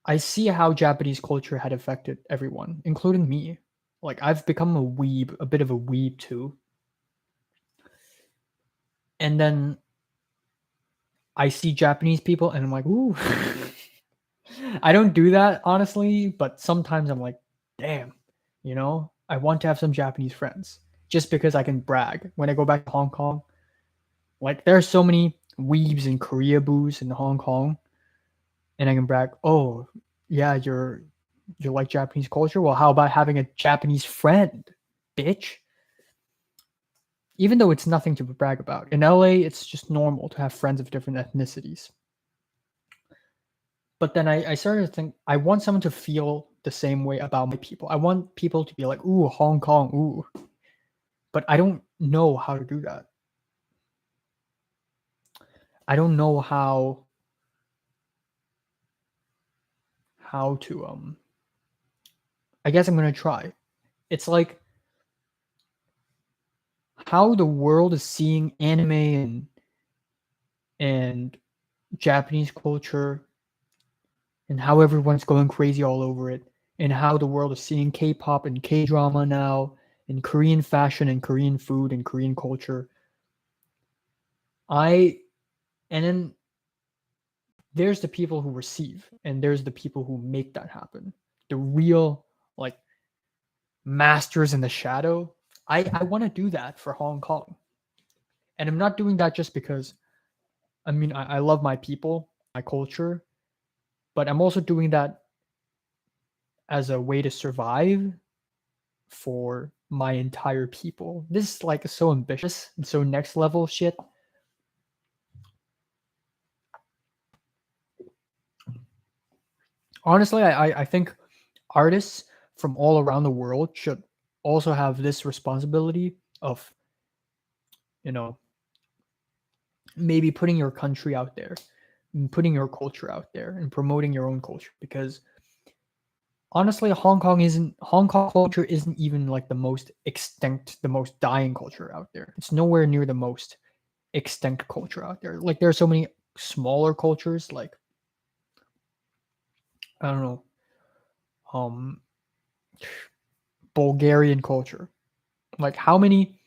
I see how Japanese culture had affected everyone, including me. Like, I've become a weeb, a bit of a weeb too. And then I see Japanese people and I'm like, ooh. I don't do that, honestly, but sometimes I'm like, damn, I want to have some Japanese friends just because I can brag when I go back to Hong Kong. Like, there are so many weebs and Korea boos in Hong Kong, and I can brag, oh, yeah, you're like Japanese culture? Well, how about having a Japanese friend, bitch? Even though it's nothing to brag about. In LA, it's just normal to have friends of different ethnicities. But then I started to think I want someone to feel the same way about my people. I want people to be like, ooh, Hong Kong, ooh. But I don't know how to do that. I don't know how to I guess I'm gonna try. It's like how the world is seeing anime and Japanese culture and how everyone's going crazy all over it and how the world is seeing K-pop and K-drama now and Korean fashion and Korean food and Korean culture. And then there's the people who receive and there's the people who make that happen. The real like masters in the shadow. I want to do that for Hong Kong. And I'm not doing that just because I mean I love my people, my culture, but I'm also doing that as a way to survive for my entire people. This is like so ambitious and so next level shit. Honestly, I think artists from all around the world should also have this responsibility of, you know, maybe putting your country out there and putting your culture out there and promoting your own culture because honestly Hong Kong culture isn't even like the most extinct, the most dying culture out there. It's nowhere near the most extinct culture out there. Like there are so many smaller cultures like I don't know, um Bulgarian culture. Like how many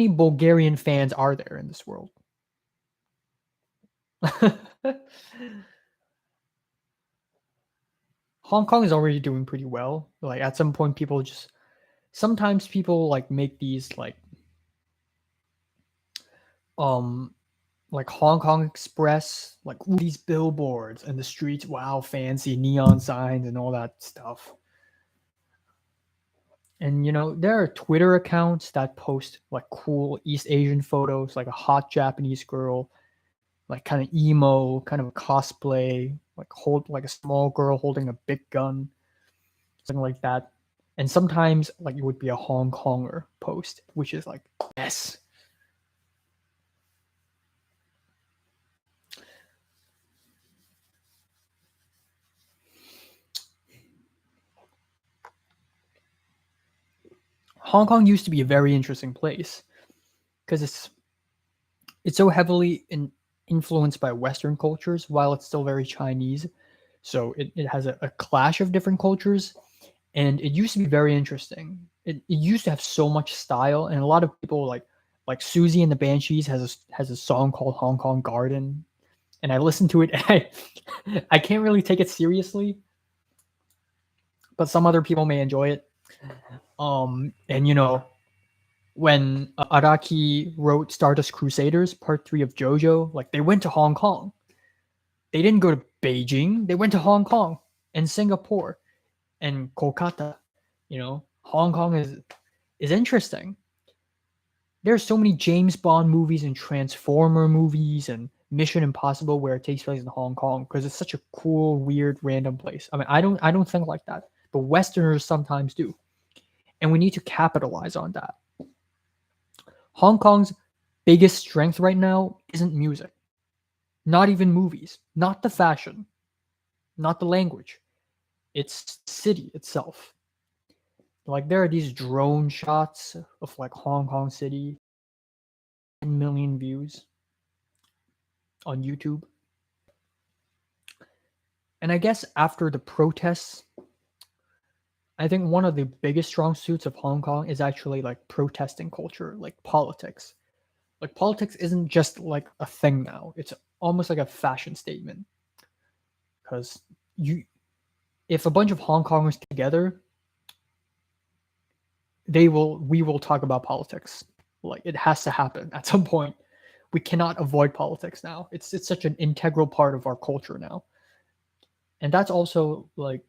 Bulgarian fans are there in this world? Hong Kong is already doing pretty well. Like at some point people just sometimes people like make these um like Hong Kong Express, like ooh, these billboards and the streets, wow, fancy neon signs and all that stuff. And you know, there are Twitter accounts that post like cool East Asian photos, like a hot Japanese girl, like kind of emo, kind of a cosplay, like a small girl holding a big gun, something like that. And sometimes like it would be a Hong Konger post, which is like, yes. Hong Kong used to be a very interesting place because it's so heavily influenced by Western cultures while it's still very Chinese. So it has a clash of different cultures. And it used to be very interesting. It used to have so much style, and a lot of people like Susie and the Banshees has a song called Hong Kong Garden, and I listened to it. And I can't really take it seriously, but some other people may enjoy it. And you know, when Araki wrote Stardust Crusaders Part 3 of JoJo, like they went to Hong Kong. They didn't go to Beijing. They went to Hong Kong and Singapore and Kolkata. You know, Hong Kong is interesting. There's so many James Bond movies and Transformer movies and Mission Impossible where it takes place in Hong Kong because it's such a cool, weird, random place. I mean, I don't think like that, but Westerners sometimes do, and we need to capitalize on that. Hong Kong's biggest strength right now isn't music, not even movies, not the fashion, not the language. It's the city itself. Like there are these drone shots of like Hong Kong City, 10 million views on YouTube. And I guess after the protests, I think one of the biggest strong suits of Hong Kong is actually like protesting culture, like politics. Like politics isn't just like a thing now. It's almost like a fashion statement. Because you if a bunch of Hong Kongers together, we will talk about politics. Like it has to happen at some point. We cannot avoid politics now. It's such an integral part of our culture now. And that's also like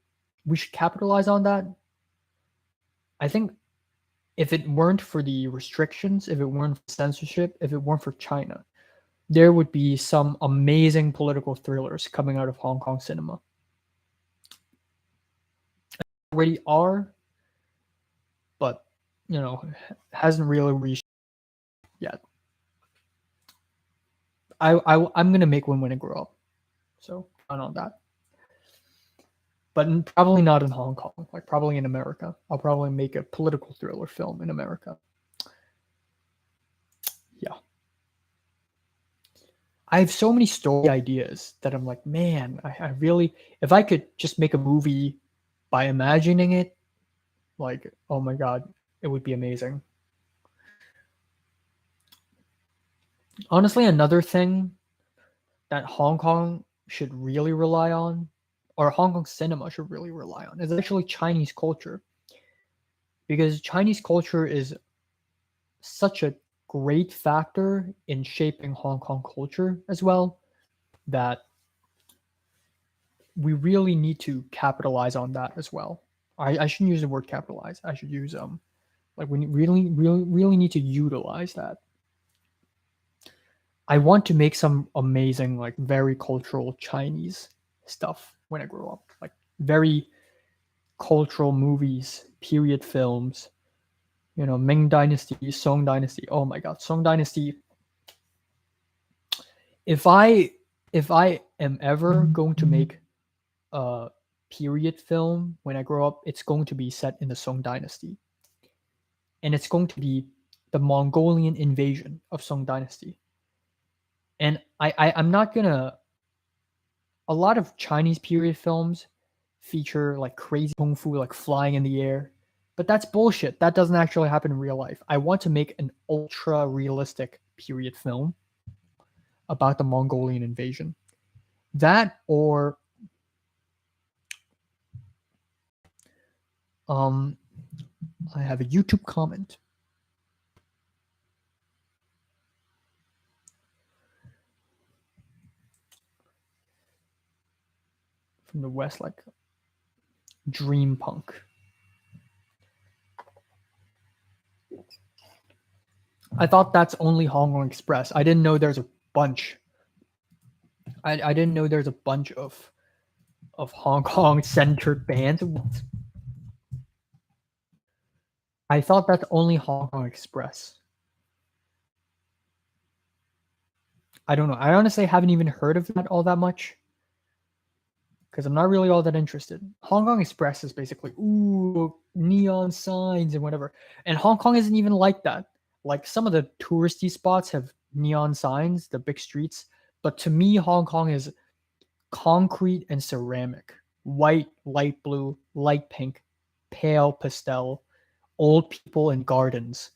we should capitalize on that. I think if it weren't for the restrictions, if it weren't for censorship, if it weren't for China, there would be some amazing political thrillers coming out of Hong Kong cinema. Already are, but hasn't really reached yet. I'm gonna make one when I grow up, so count on that. But probably not in Hong Kong, like probably in America. I'll probably make a political thriller film in America. Yeah. I have so many story ideas that I'm like, man, I really, if I could just make a movie by imagining it, like, oh my God, it would be amazing. Honestly, another thing that Hong Kong should really rely on, or Hong Kong cinema should really rely on, is actually Chinese culture. Because Chinese culture is such a great factor in shaping Hong Kong culture as well, that we really need to capitalize on that as well. I shouldn't use the word capitalize. I should use like we really need to utilize that. I want to make some amazing, like very cultural Chinese stuff when I grow up. Like very cultural movies, period films, Ming Dynasty, Song Dynasty. Oh my God, Song Dynasty. If I am ever going to make a period film when I grow up, it's going to be set in the Song Dynasty. And it's going to be the Mongolian invasion of Song Dynasty. And I'm not gonna. A lot of Chinese period films feature like crazy kung fu, like flying in the air, but that's bullshit. That doesn't actually happen in real life. I want to make an ultra realistic period film about the Mongolian invasion. That or I have a YouTube comment. From the West, like Dream Punk. I thought that's only Hong Kong Express. I didn't know there's a bunch. I didn't know there's a bunch of Hong Kong centered bands. I thought that's only Hong Kong Express. I don't know. I honestly haven't even heard of that all that much because I'm not really all that interested. Hong Kong Express is basically neon signs and whatever, and Hong Kong isn't even like that. Like some of the touristy spots have neon signs, the big streets, but to me, Hong Kong is concrete and ceramic, white, light blue, light pink, pale pastel, old people in gardens,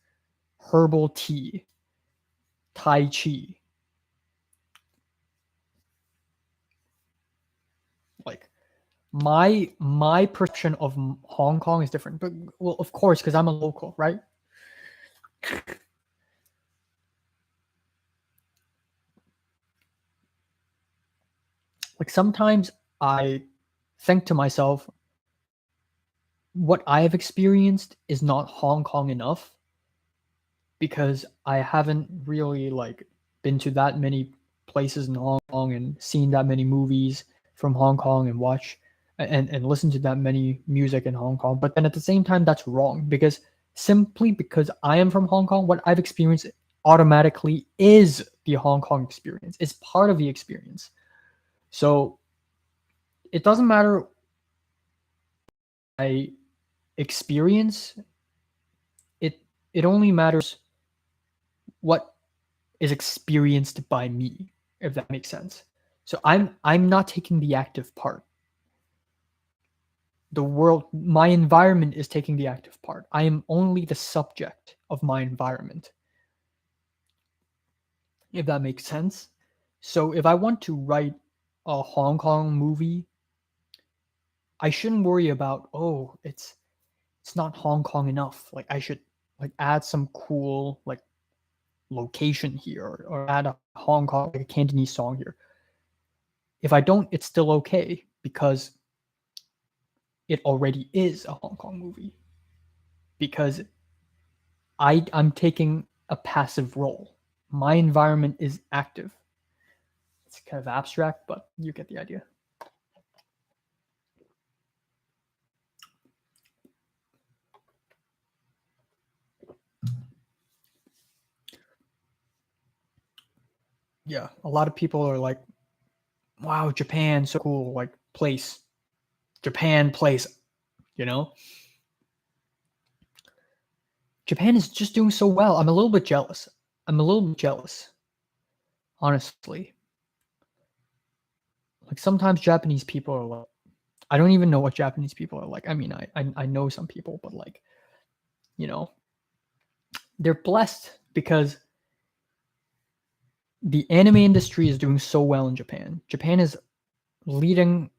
herbal tea, Tai Chi. Like my perception of Hong Kong is different, but well, of course, because I'm a local, right? Like sometimes I think to myself, what I have experienced is not Hong Kong enough because I haven't really like been to that many places in Hong Kong and seen that many movies from Hong Kong and watch and listen to that many music in Hong Kong. But then at the same time, that's wrong because simply because I am from Hong Kong, what I've experienced automatically is the Hong Kong experience. It's part of the experience. So it doesn't matter I experience it only matters what is experienced by me, if that makes sense. So I'm not taking the active part. The world, my environment is taking the active part. I am only the subject of my environment, if that makes sense. So if I want to write a Hong Kong movie, I shouldn't worry about, oh, it's not Hong Kong enough. Like I should like add some cool like location here or add a Hong Kong, like a Cantonese song here. If I don't, it's still okay because it already is a Hong Kong movie. Because I'm taking a passive role. My environment is active. kind of abstract, but you get the idea. Yeah, a lot of people are like, wow, Japan, so cool, like place. Japan place, you know? Japan is just doing so well. I'm a little bit jealous. Honestly. Like sometimes Japanese people are like, I don't even know what Japanese people are like. I mean, I know some people, but like, you know, they're blessed because the anime industry is doing so well in Japan. Japan is leading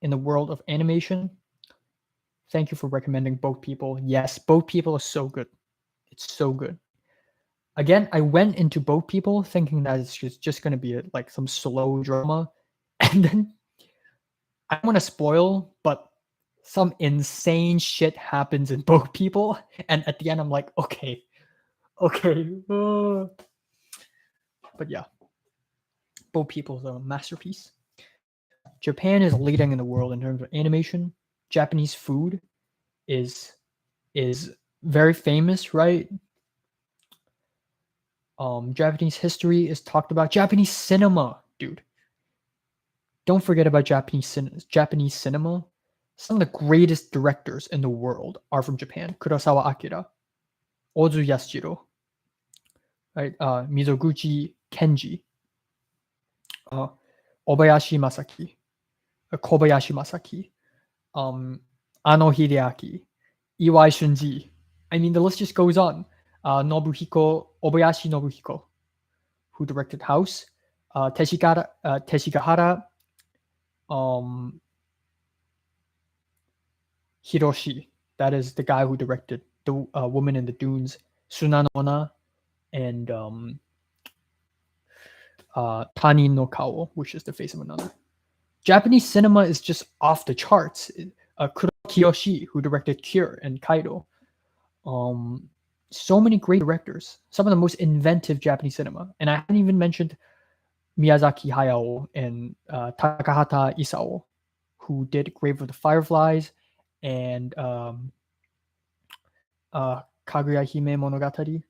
in the world of animation. Thank you for recommending Boat People. Yes, Boat People is so good. It's so good. Again, I went into Boat People thinking that it's just going to be like some slow drama, and then I don't want to spoil, but some insane shit happens in Boat People, and at the end, I'm like, okay. But yeah, Boat People is a masterpiece. Japan is leading in the world in terms of animation. Japanese food is very famous, right? Japanese history is talked about. Japanese cinema, dude. Don't forget about Japanese cinema. Some of the greatest directors in the world are from Japan. Kurosawa Akira, Ozu Yasujiro, right? Mizoguchi Kenji, Obayashi Masaki, Kobayashi Masaki, Ano Hideaki, Iwai Shunji. I mean, the list just goes on. Obayashi Nobuhiko, who directed House, Teshigahara, Hiroshi, that is the guy who directed The Woman in the Dunes, Sunanona, and Tani no Kao, which is The Face of Another. Japanese cinema is just off the charts. Kuro Kiyoshi, who directed Cure and Kaido. So many great directors. Some of the most inventive Japanese cinema. And I haven't even mentioned Miyazaki Hayao and Takahata Isao, who did Grave of the Fireflies and Kaguya Hime Monogatari.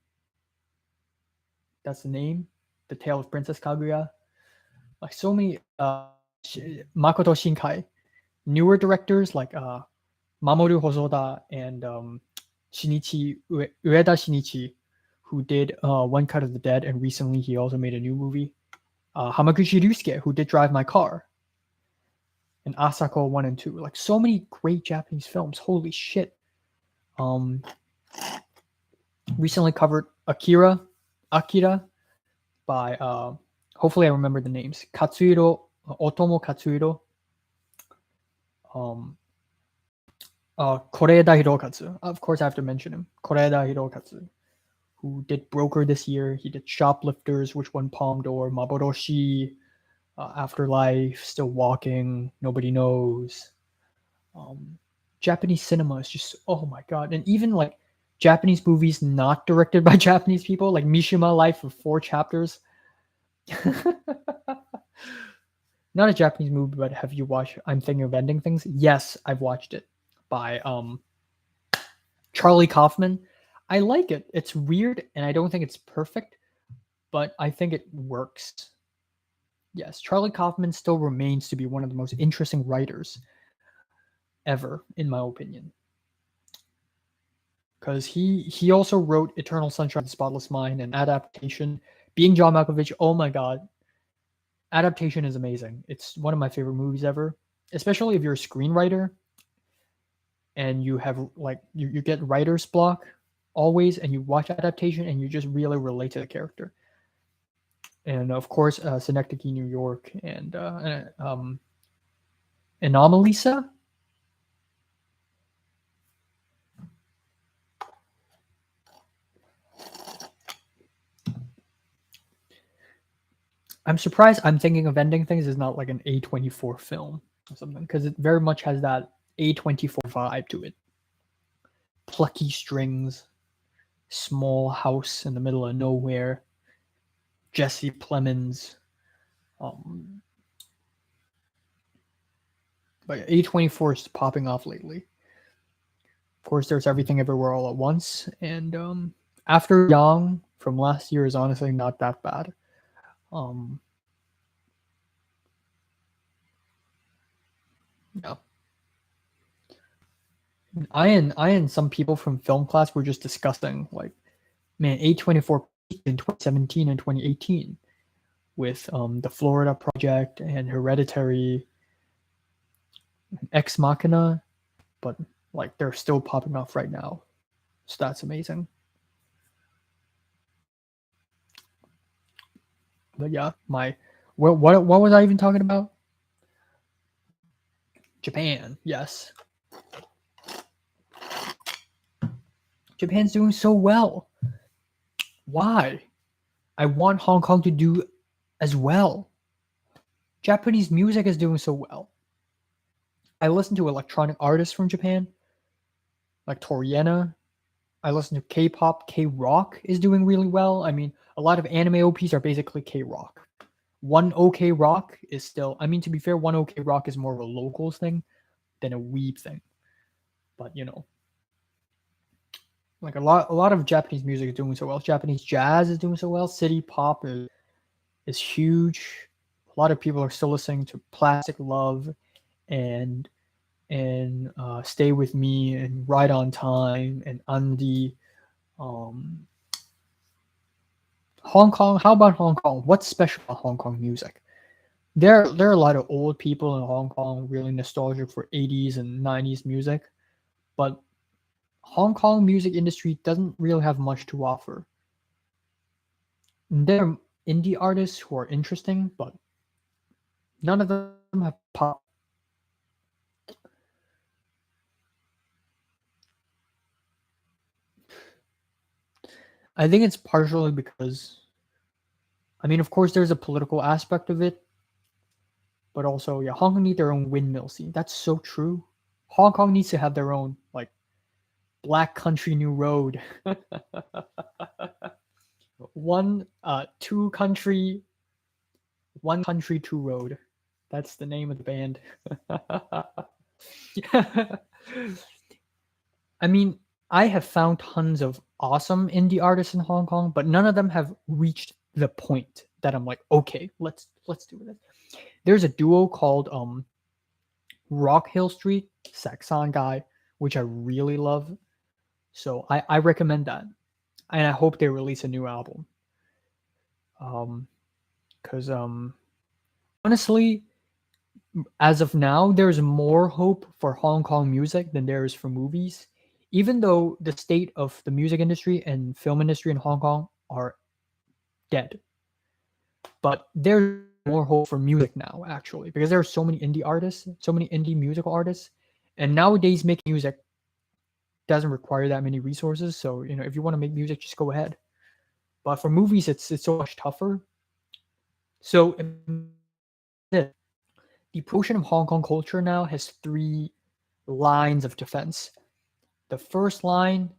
That's the name. The Tale of Princess Kaguya. Like so many Makoto Shinkai. Newer directors like Mamoru Hosoda and Ueda Shinichi, who did One Cut of the Dead, and recently he also made a new movie. Hamaguchi Ryusuke, who did Drive My Car, and Asako 1 and 2. Like so many great Japanese films. Holy shit. Recently covered Akira by hopefully I remember the names. Otomo Katsuhiro. Koreeda Hirokatsu. Of course I have to mention him. Koreeda Hirokatsu, who did Broker this year. He did Shoplifters, which won Palme d'Or, Maboroshi, Afterlife, Still Walking, Nobody Knows. Japanese cinema is just, oh my god. And even like Japanese movies not directed by Japanese people, like Mishima Life of 4 chapters. Not a Japanese movie, but have you watched I'm Thinking of Ending Things? Yes, I've watched it, by Charlie Kaufman. I like it. It's weird and I don't think it's perfect, but I think it works. Yes, Charlie Kaufman still remains to be one of the most interesting writers ever, in my opinion. Because he also wrote Eternal Sunshine of the Spotless Mind and Adaptation. Being John Malkovich, oh my god. Adaptation is amazing. It's one of my favorite movies ever, especially if you're a screenwriter and you have like you get writer's block always, and you watch Adaptation and you just really relate to the character. And of course, Synecdoche, New York, and Anomalisa. I'm surprised I'm Thinking of Ending Things is not like an A24 film or something, because it very much has that A24 vibe to it. Plucky strings, small house in the middle of nowhere, Jesse Plemons, Um, but A24 is popping off lately. Of course, there's Everything Everywhere All at Once, and After Yang from last year is honestly not that bad. Um, yeah, I and some people from film class were just discussing like, man, A24 peaked in 2017 and 2018 with the Florida Project and Hereditary, Ex Machina, but like they're still popping off right now. So that's amazing. But yeah, what was I even talking about? Japan, yes. Japan's doing so well. Why? I want Hong Kong to do as well. Japanese music is doing so well. I listen to electronic artists from Japan, like Toriana. I listen to K-pop. K-rock is doing really well. I mean, a lot of anime OPs are basically K-rock. One OK Rock is still. I mean, to be fair, One OK Rock is more of a locals thing than a weeb thing. But like a lot of Japanese music is doing so well. Japanese jazz is doing so well. City pop is huge. A lot of people are still listening to Plastic Love and Stay With Me and Right on Time and Andy. Um, Hong Kong. How about Hong Kong? What's special about Hong Kong music? There are a lot of old people in Hong Kong really nostalgic for 80s and 90s music, but Hong Kong music industry doesn't really have much to offer. There are indie artists who are interesting, but none of them have pop. I think it's partially because, I mean, of course, there's a political aspect of it, but also, yeah, Hong Kong need their own windmill scene. That's so true. Hong Kong needs to have their own like Black Country New Road, two country, one country, two road. That's the name of the band. I mean, I have found tons of awesome indie artists in Hong Kong, but none of them have reached the point that I'm like, okay, let's do this. There's a duo called Rock Hill Street, Saxon guy, which I really love. So I recommend that. And I hope they release a new album. Because honestly, as of now, there's more hope for Hong Kong music than there is for movies. Even though the state of the music industry and film industry in Hong Kong are dead, but there's more hope for music now, actually, because there are so many indie artists, so many indie musical artists, and nowadays making music doesn't require that many resources. So if you want to make music, just go ahead. But for movies, it's so much tougher. So the promotion of Hong Kong culture now has three lines of defense. The first line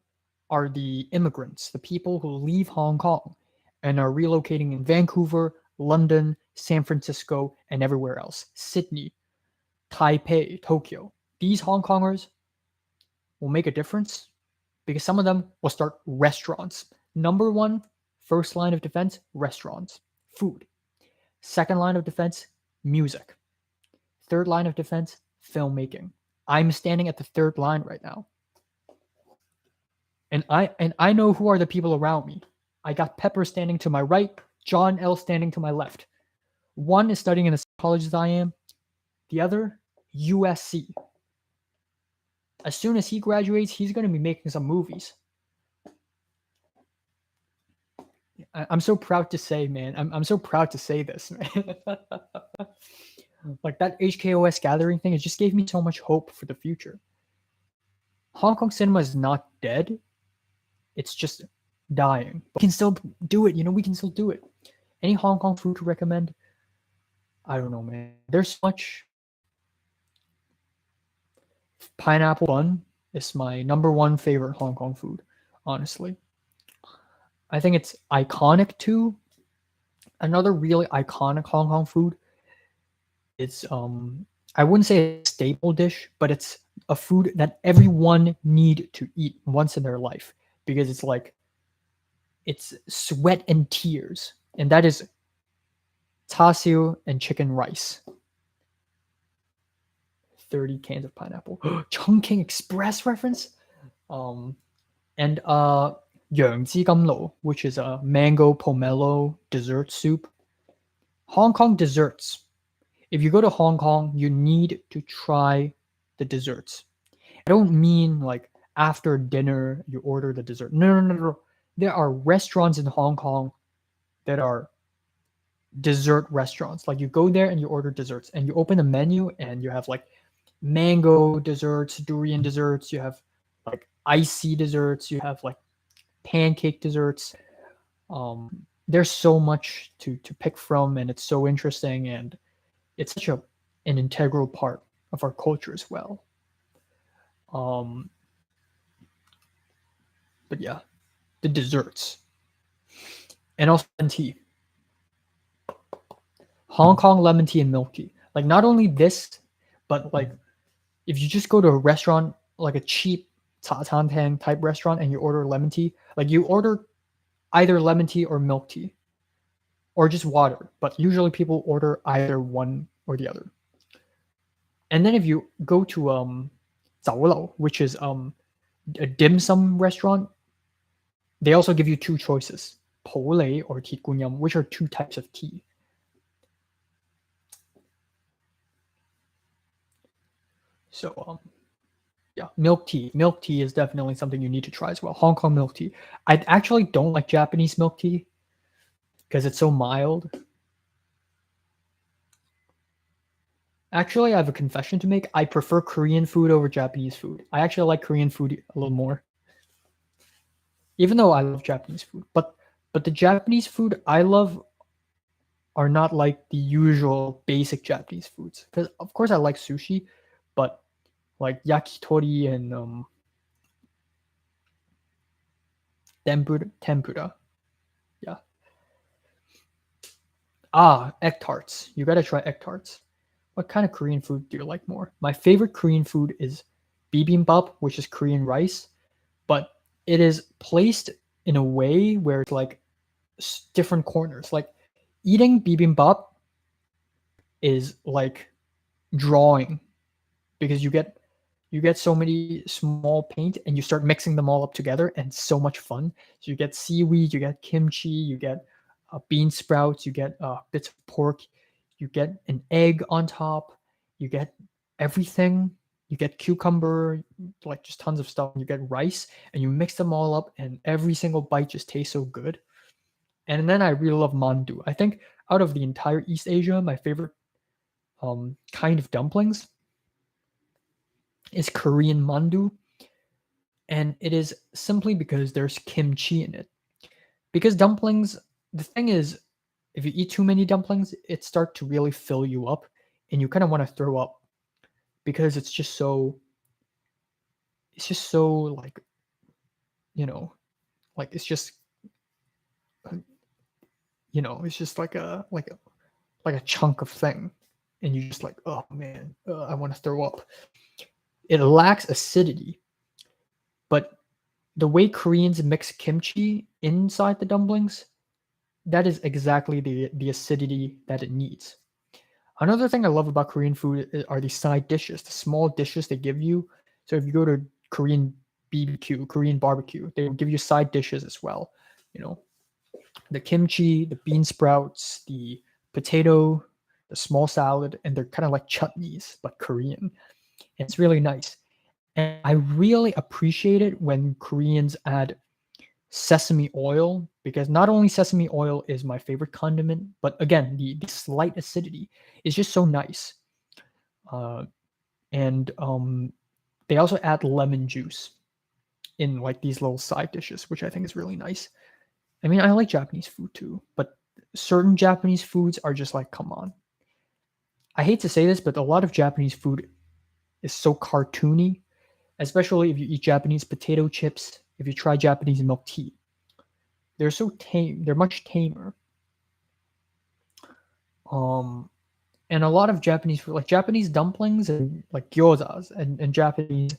are the immigrants, the people who leave Hong Kong and are relocating in Vancouver, London, San Francisco, and everywhere else. Sydney, Taipei, Tokyo. These Hong Kongers will make a difference because some of them will start restaurants. Number one, first line of defense, restaurants, food. Second line of defense, music. Third line of defense, filmmaking. I'm standing at the third line right now. And I know who are the people around me. I got Pepper standing to my right, John L standing to my left. One is studying in the same college as I am. The other, USC. As soon as he graduates, he's going to be making some movies. I'm so proud to say, man. I'm so proud to say this, man. Like that HKOS gathering thing, it just gave me so much hope for the future. Hong Kong cinema is not dead. It's just dying. But we can still do it. We can still do it. Any Hong Kong food to recommend? I don't know, man. There's so much. Pineapple bun is my number one favorite Hong Kong food, honestly. I think it's iconic too. Another really iconic Hong Kong food. It's I wouldn't say a staple dish, but it's a food that everyone need to eat once in their life because it's like it's sweat and tears, and that is char siu and chicken rice. 30 cans of pineapple. Chungking Express reference. And Yangji Gamlo, which is a mango pomelo dessert soup. Hong Kong desserts. If you go to Hong Kong, you need to try the desserts. I don't mean like after dinner you order the dessert. No. There are restaurants in Hong Kong that are dessert restaurants. Like you go there and you order desserts and you open a menu and you have like mango desserts, durian desserts, you have like icy desserts, you have like pancake desserts. There's so much to pick from, and it's so interesting, and it's such an integral part of our culture as well. Um, but yeah, the desserts and also tea. Hong Kong lemon tea and milk tea. Like not only this, but like if you just go to a restaurant, like a cheap cha chan tang type restaurant, and you order lemon tea, like you order either lemon tea or milk tea, or just water. But usually people order either one or the other. And then if you go to Zao which is a dim sum restaurant, they also give you two choices, Po Lei or Tea Gunyam, which are two types of tea. So yeah, milk tea. Milk tea is definitely something you need to try as well. Hong Kong milk tea. I actually don't like Japanese milk tea because it's so mild. Actually, I have a confession to make. I prefer Korean food over Japanese food. I actually like Korean food a little more. Even though I love Japanese food. But the Japanese food I love are not like the usual basic Japanese foods. Because of course I like sushi, but like yakitori and tempura. Yeah. Egg tarts. You gotta try egg tarts. What kind of Korean food do you like more? My favorite Korean food is bibimbap, which is Korean rice, but it is placed in a way where it's like different corners. Like eating bibimbap is like drawing because you get so many small paint and you start mixing them all up together and it's so much fun. So you get seaweed, you get kimchi, you get bean sprouts, you get bits of pork, you get an egg on top, you get everything. You get cucumber, like just tons of stuff. You get rice, and you mix them all up, and every single bite just tastes so good. And then I really love mandu. I think out of the entire East Asia, my favorite kind of dumplings is Korean mandu, and it is simply because there's kimchi in it. Because dumplings, the thing is, if you eat too many dumplings, it starts to really fill you up, and you kind of want to throw up because it's just so like, you know, like it's just, it's just like a chunk of thing, and you just like, oh man, I want to throw up. It lacks acidity, but the way Koreans mix kimchi inside the dumplings, that is exactly the acidity that it needs. Another thing I love about Korean food are the side dishes, the small dishes they give you. So if you go to Korean BBQ, Korean barbecue, they will give you side dishes as well. You know, the kimchi, the bean sprouts, the potato, the small salad, and they're kind of like chutneys, but Korean. It's really nice. And I really appreciate it when Koreans add sesame oil because not only sesame oil is my favorite condiment, but again, the slight acidity is just so nice. Uh, and they also add lemon juice in like these little side dishes, which I think is really nice. I mean, I like Japanese food too, but certain Japanese foods are just like, come on. I hate to say this, but a lot of Japanese food is so cartoony, especially if you eat Japanese potato chips, if you try Japanese milk tea. They're so tame. They're much tamer. And a lot of Japanese food, like Japanese dumplings and like gyozas and Japanese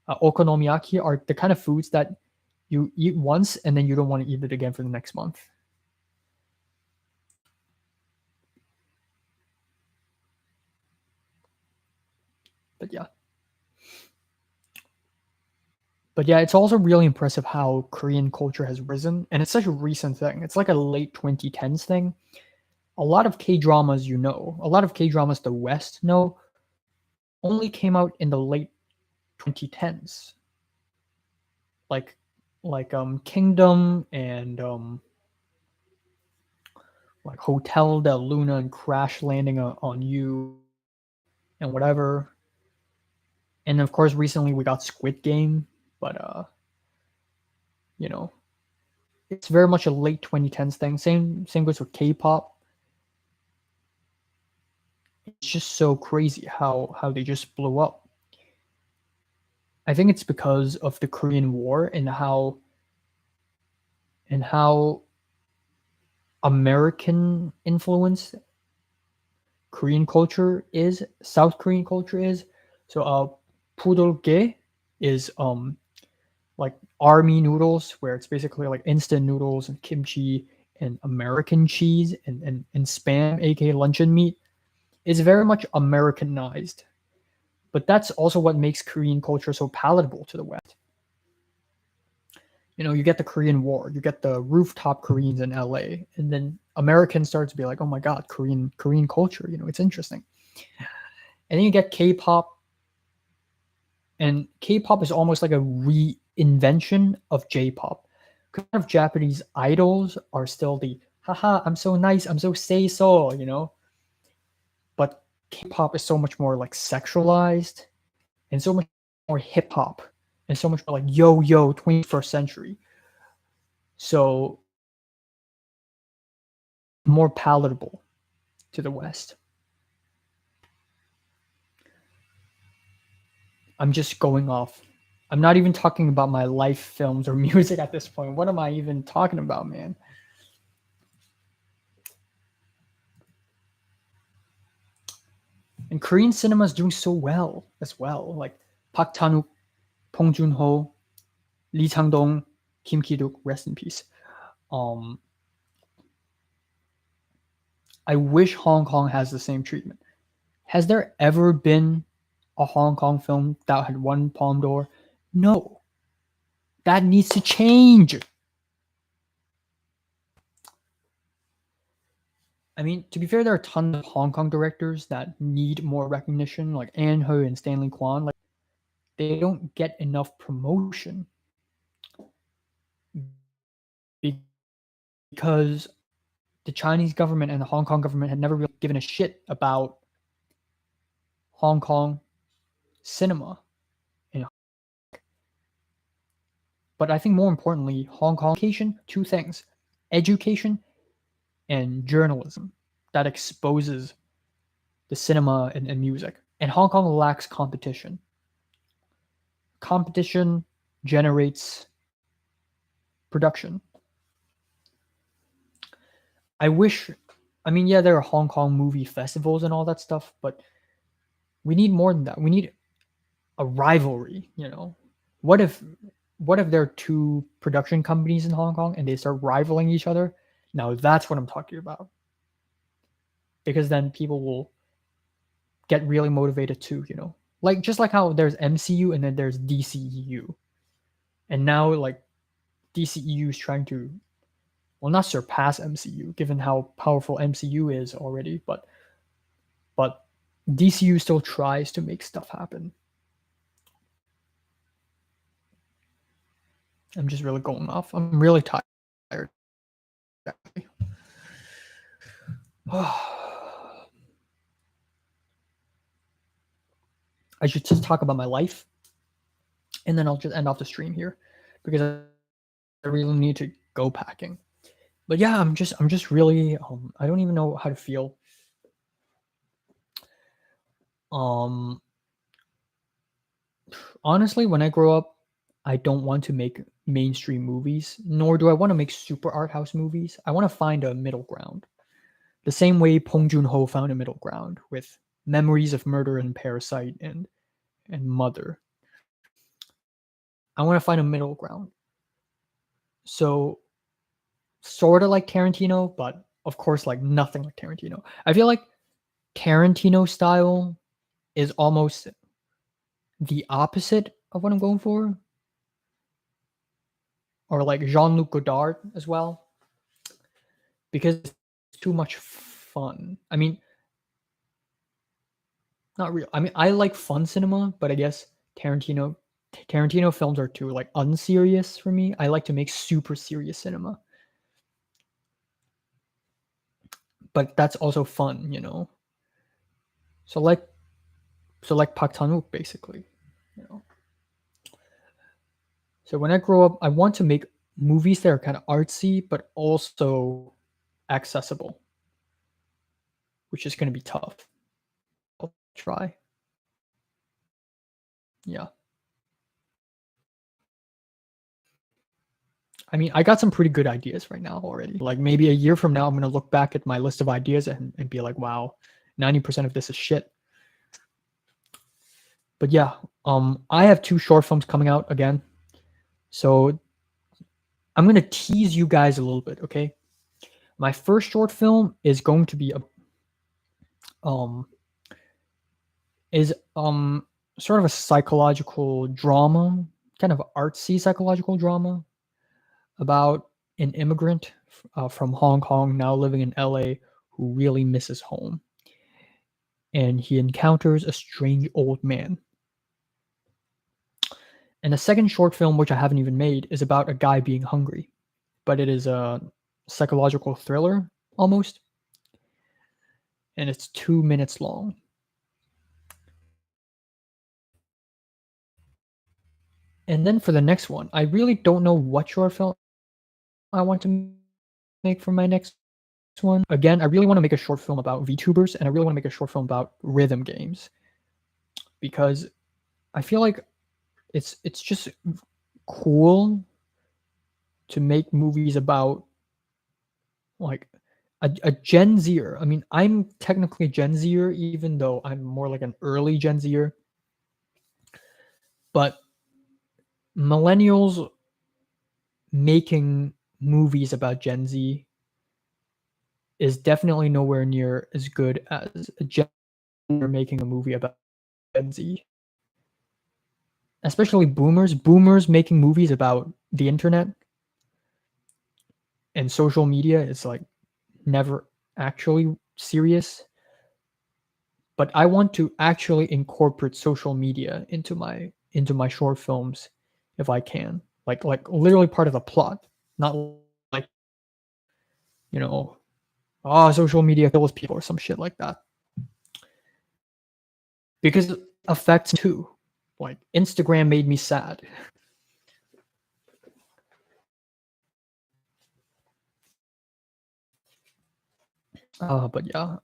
okonomiyaki are the kind of foods that you eat once and then you don't want to eat it again for the next month. But yeah. But yeah, it's also really impressive how Korean culture has risen. And it's such a recent thing. It's like a late 2010s thing. A lot of K dramas, a lot of K dramas the West know only came out in the late 2010s. Like Kingdom and like Hotel Del Luna and Crash Landing on You and whatever. And of course recently we got Squid Game, but you know, it's very much a late 2010s thing. Same goes with K-pop. It's just so crazy how they just blew up. I think it's because of the Korean War and how American influence Korean culture is, South Korean culture is. So pudolge is like army noodles, where it's basically like instant noodles and kimchi and American cheese and spam, aka luncheon meat, is very much Americanized. But that's also what makes Korean culture so palatable to the West. You get the Korean War, you get the rooftop Koreans in LA, and then Americans start to be like, oh my god, Korean culture, it's interesting. And then you get K-pop, and K-pop is almost like a reinvention of J-pop. Kind of Japanese idols are still the haha, I'm so nice, I'm so say so, but K-pop is so much more like sexualized and so much more hip hop and so much more like yo 21st century. So more palatable to the West. I'm just going off. I'm not even talking about my life films or music at this point. What am I even talking about, man? And Korean cinema is doing so well as well. Like Park Chan-wook, Bong Joon-ho, Lee Chang-dong, Kim Ki-duk, rest in peace. I wish Hong Kong has the same treatment. Has there ever been a Hong Kong film that had won Palme d'Or? No. That needs to change. I mean, to be fair, there are tons of Hong Kong directors that need more recognition, like An Hu and Stanley Kwan. Like, they don't get enough promotion because the Chinese government and the Hong Kong government had never really given a shit about Hong Kong cinema. But I think more importantly, Hong Kong education, two things: education and journalism that exposes the cinema and music. And Hong Kong lacks competition. Competition generates production. Yeah, there are Hong Kong movie festivals and all that stuff, but we need more than that. We need a rivalry, What if there are two production companies in Hong Kong and they start rivaling each other? Now that's what I'm talking about. Because then people will get really motivated too, Like just like how there's MCU and then there's DCEU. And now like DCEU is trying to not surpass MCU given how powerful MCU is already, but DCU still tries to make stuff happen. I'm just really going off. I'm really tired. I should just talk about my life, and then I'll just end off the stream here because I really need to go packing. But yeah, I'm just really I don't even know how to feel. Honestly, when I grow up, I don't want to make mainstream movies, nor do I want to make super art house movies. I want to find a middle ground. the same way Pong Joon-ho found a middle ground with Memories of Murder and Parasite and Mother. I want to find a middle ground. So sort of like Tarantino, but of course like nothing like Tarantino. I feel like Tarantino style is almost the opposite of what I'm going for. Or like Jean-Luc Godard as well. Because it's too much fun. I mean, not real. I mean, I like fun cinema, but I guess Tarantino films are too like unserious for me. I like to make super serious cinema. But that's also fun, you know. So like Park Chan-wook basically, you know. So when I grow up, I want to make movies that are kind of artsy but also accessible, which is going to be tough. I'll try. Yeah. I mean, I got some pretty good ideas right now already. Like maybe a year from now, I'm going to look back at my list of ideas and be like, wow, 90% of this is shit. But yeah, I have 2 short films coming out again. So I'm going to tease you guys a little bit, okay? My first short film is going to be sort of a psychological drama, kind of artsy psychological drama about an immigrant from Hong Kong now living in LA who really misses home. And he encounters a strange old man. And the second short film, which I haven't even made, is about a guy being hungry, but it is a psychological thriller almost. And it's 2 minutes long. And then for the next one, I really don't know what short film I want to make for my next one. Again, I really want to make a short film about VTubers, and I really want to make a short film about rhythm games because I feel like it's just cool to make movies about like a Gen Zer. I mean, I'm technically a Gen Zer, even though I'm more like an early Gen Zer. But millennials making movies about Gen Z is definitely nowhere near as good as a Gen Zer making a movie about Gen Z. Especially boomers making movies about the internet and social media is like never actually serious. But I want to actually incorporate social media into my short films if I can. Like literally part of the plot, not like, you know, social media kills people or some shit like that. Because it affects too. Like Instagram made me sad. But yeah,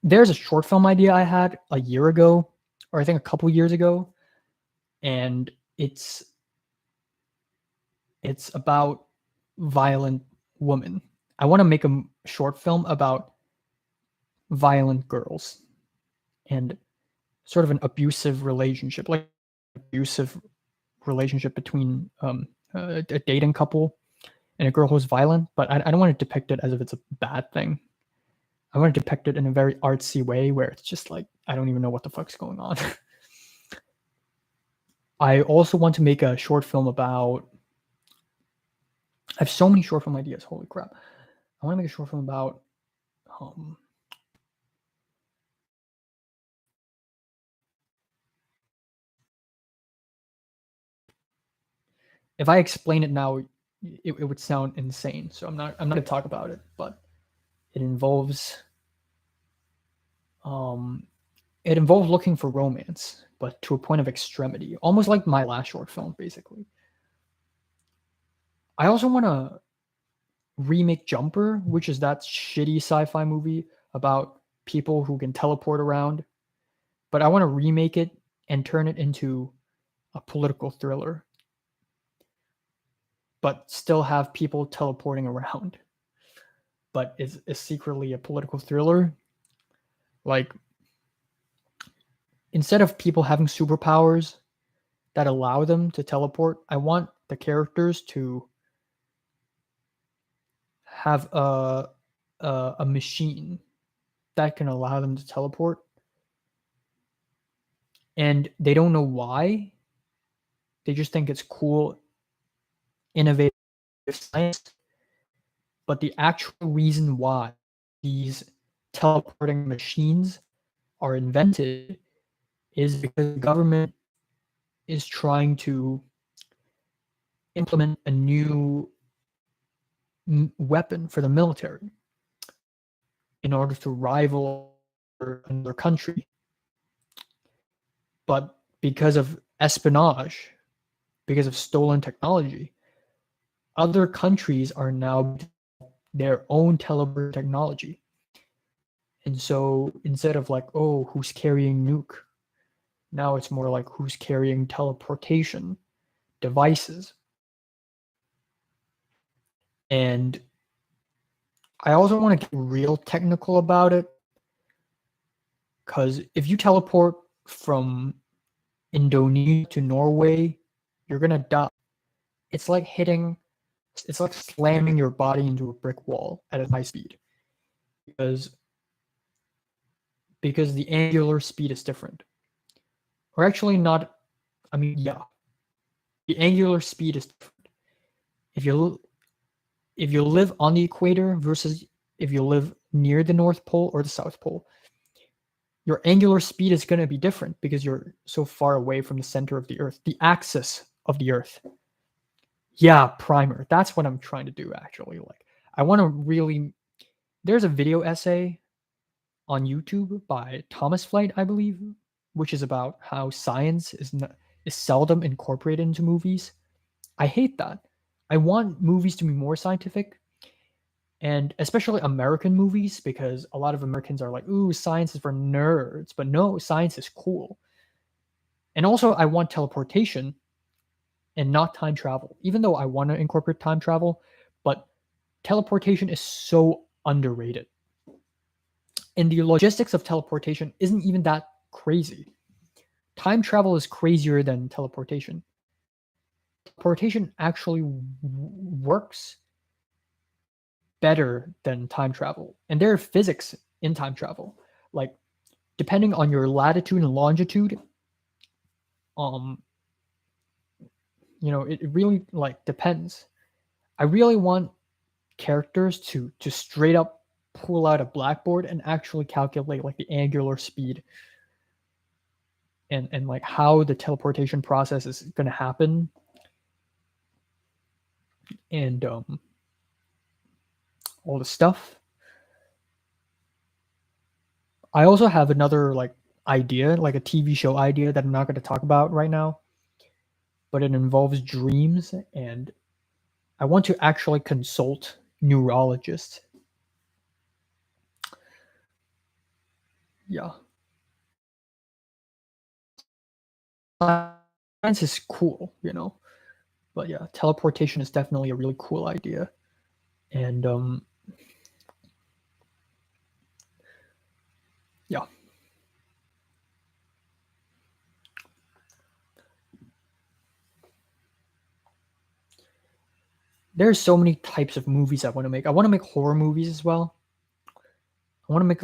there's a short film idea I had a year ago, or I think a couple years ago, and it's about violent women. I want to make a short film about violent girls and sort of an abusive relationship, like abusive relationship between a dating couple and a girl who's violent. But I don't want to depict it as if it's a bad thing. I want to depict it in a very artsy way where it's just like I don't even know what the fuck's going on. I also want to make a short film about. I have so many short film ideas. Holy crap! I want to make a short film about. If I explain it now, it would sound insane. So I'm not going to talk about it. But it involves. It involves looking for romance, but to a point of extremity, almost like my last short film, basically. I also want to remake Jumper, which is that shitty sci-fi movie about people who can teleport around. But I want to remake it and turn it into a political thriller, but still have people teleporting around. but is secretly a political thriller. Like, instead of people having superpowers that allow them to teleport, I want the characters to have a machine that can allow them to teleport, and they don't know why. They just think it's cool, innovative science. But the actual reason why these teleporting machines are invented is because the government is trying to implement a new weapon for the military in order to rival another country. But because of espionage, because of stolen technology, other countries are now their own teleport technology. And so instead of like, oh, who's carrying nuke? Now it's more like who's carrying teleportation devices. And I also want to get real technical about it, because if you teleport from Indonesia to Norway, you're gonna die. It's like slamming your body into a brick wall at a high speed, because the angular speed is different. Or actually not, I mean, yeah. The angular speed is different. If you live on the equator versus if you live near the North Pole or the South Pole, your angular speed is going to be different because you're so far away from the center of the Earth, the axis of the Earth. Yeah, primer. That's what I'm trying to do, actually. Like, I want to really. There's a video essay on YouTube by Thomas Flight, I believe, which is about how science is seldom incorporated into movies. I hate that. I want movies to be more scientific, and especially American movies, because a lot of Americans are like, ooh, science is for nerds. But no, science is cool. And also, I want teleportation and not time travel, even though I want to incorporate time travel, but teleportation is so underrated. And the logistics of teleportation isn't even that crazy. Time travel is crazier than teleportation. Teleportation actually works better than time travel. And there are physics in time travel. Like, depending on your latitude and longitude, it really like depends. I really want characters to straight up pull out a blackboard and actually calculate like the angular speed and like how the teleportation process is going to happen, and all the stuff. I also have another like idea, like a TV show idea that I'm not going to talk about right now, but it involves dreams, and I want to actually consult neurologists. Yeah. Science is cool, but yeah, teleportation is definitely a really cool idea. And yeah. There's so many types of movies I want to make. I want to make horror movies as well. I want to make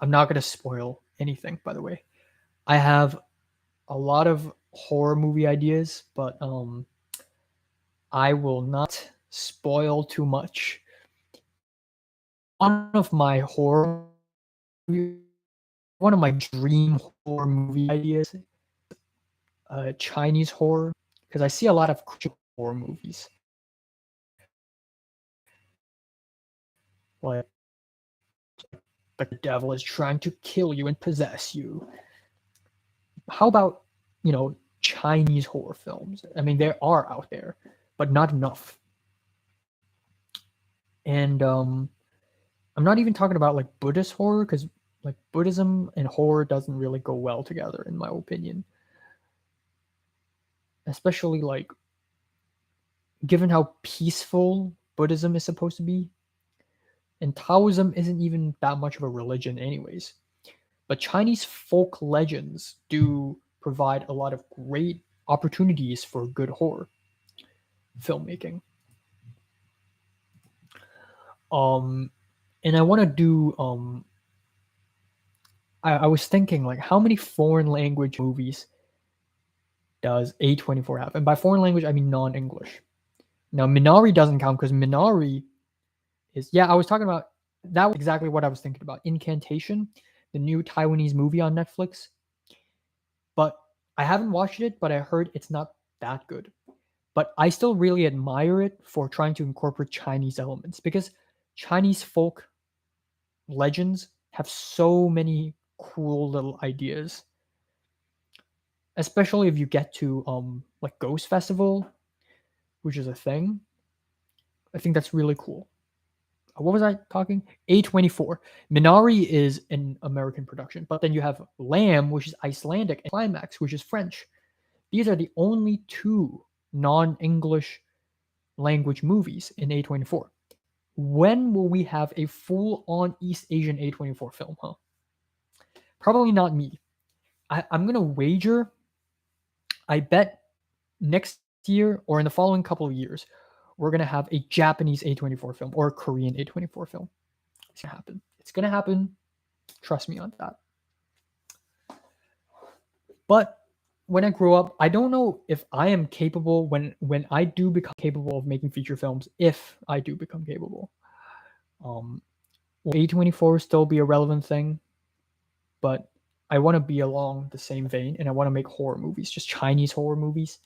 I'm not going to spoil anything, by the way. I have a lot of horror movie ideas, but I will not spoil too much. One of my dream horror movie ideas, Chinese horror, because I see a lot of horror movies. Like, the devil is trying to kill you and possess you. How about, Chinese horror films? I mean, there are out there, but not enough. And I'm not even talking about like Buddhist horror, because like Buddhism and horror doesn't really go well together, in my opinion. Especially like given how peaceful Buddhism is supposed to be, And Taoism isn't even that much of a religion, anyways. But Chinese folk legends do provide a lot of great opportunities for good horror filmmaking. Um, and I want to do. I was thinking like, how many foreign language movies does A24 have? And by foreign language, I mean non-English. Now, Minari doesn't count because Minari is, yeah, I was talking about, that was exactly what I was thinking about. Incantation, the new Taiwanese movie on Netflix. But I haven't watched it, but I heard it's not that good. But I still really admire it for trying to incorporate Chinese elements because Chinese folk legends have so many cool little ideas. Especially if you get to like Ghost Festival, which is a thing. I think that's really cool. What was I talking? A24. Minari is an American production, but then you have Lamb, which is Icelandic, and Climax, which is French. These are the only two non-English language movies in A24. When will we have a full-on East Asian A24 film, huh? Probably not me. I'm going to wager, I bet next year or in the following couple of years, we're going to have a Japanese A24 film or a Korean A24 film. It's going to happen. It's going to happen. Trust me on that. But when I grow up, I don't know if I am capable when I do become capable of making feature films, if I do become capable. Will A24 still be a relevant thing? But I want to be along the same vein and I want to make horror movies, just Chinese horror movies.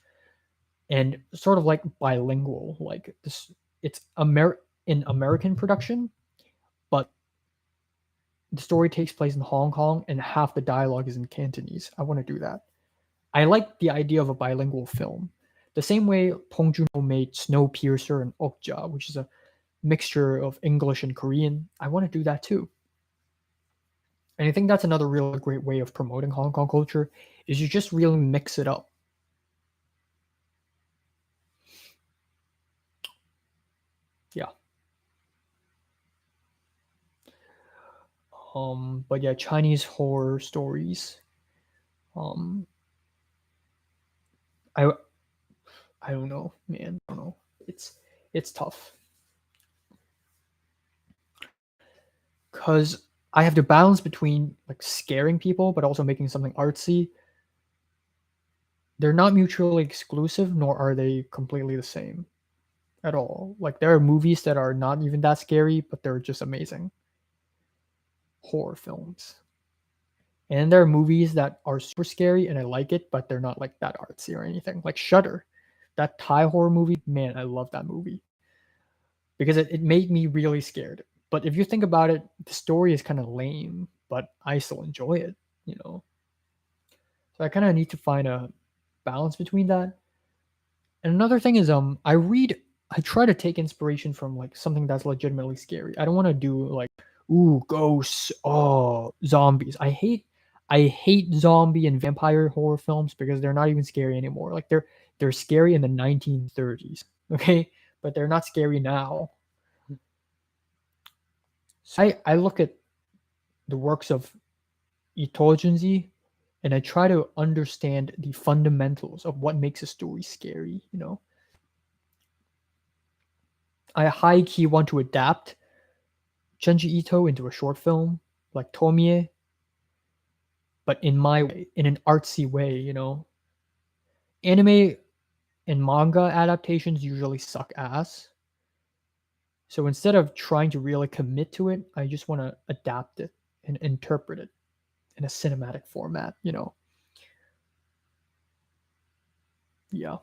And sort of like bilingual, like this, it's in American production, but the story takes place in Hong Kong and half the dialogue is in Cantonese. I want to do that. I like the idea of a bilingual film. The same way Pong Joon-ho made Snowpiercer and Okja, which is a mixture of English and Korean. I want to do that too. And I think that's another really great way of promoting Hong Kong culture is you just really mix it up. Yeah. But yeah, Chinese horror stories. Um, I I don't know, man. I don't know. It's tough because I have to balance between like scaring people, but also making something artsy. They're not mutually exclusive, nor are they completely the same at all. Like there are movies that are not even that scary, but they're just amazing horror films. And there are movies that are super scary and I like it, but they're not like that artsy or anything. Like Shudder, that Thai horror movie, man, I love that movie because it made me really scared. But if you think about it, the story is kind of lame, but I still enjoy it, you know? So I kind of need to find a balance between that. And another thing is, I try to take inspiration from like something that's legitimately scary. I don't want to do like, ooh, ghosts, oh, zombies. I hate zombie and vampire horror films because they're not even scary anymore. Like they're scary in the 1930s, okay? But they're not scary now. So I look at the works of Ito Junzi and I try to understand the fundamentals of what makes a story scary, you know? I high key want to adapt Junji Ito into a short film like Tomie, but in my way, in an artsy way, you know? Anime and manga adaptations usually suck ass. So instead of trying to really commit to it, I just want to adapt it and interpret it in a cinematic format, you know? Yeah.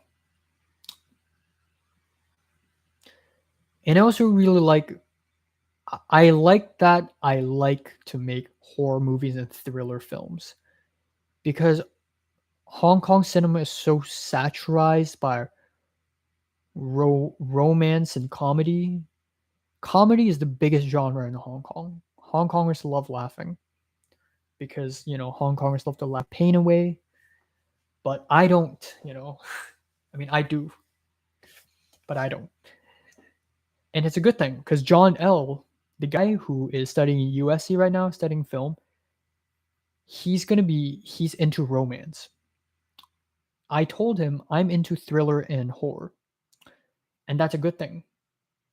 And I also really like I like that I like to make horror movies and thriller films because Hong Kong cinema is so satirized by romance and comedy. Comedy is the biggest genre in Hong Kong. Hong Kongers love laughing because, you know, Hong Kongers love to laugh pain away, but I don't, you know. I mean, I do, but I don't. And it's a good thing because John L., the guy who is studying USC right now, studying film, he's into romance. I told him I'm into thriller and horror, and that's a good thing.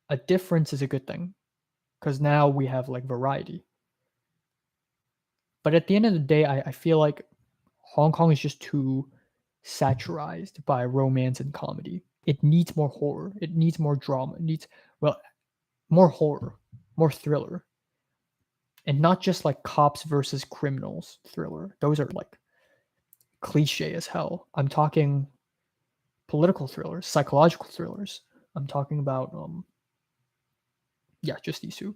A difference is a good thing, because now we have like variety. But at the end of the day, I feel like Hong Kong is just too saturized by romance and comedy. It needs more horror. It needs more drama. It needs, well, more horror, more thriller. And not just like cops versus criminals thriller. Those are like cliche as hell. I'm talking political thrillers, psychological thrillers. I'm talking about yeah, just these two.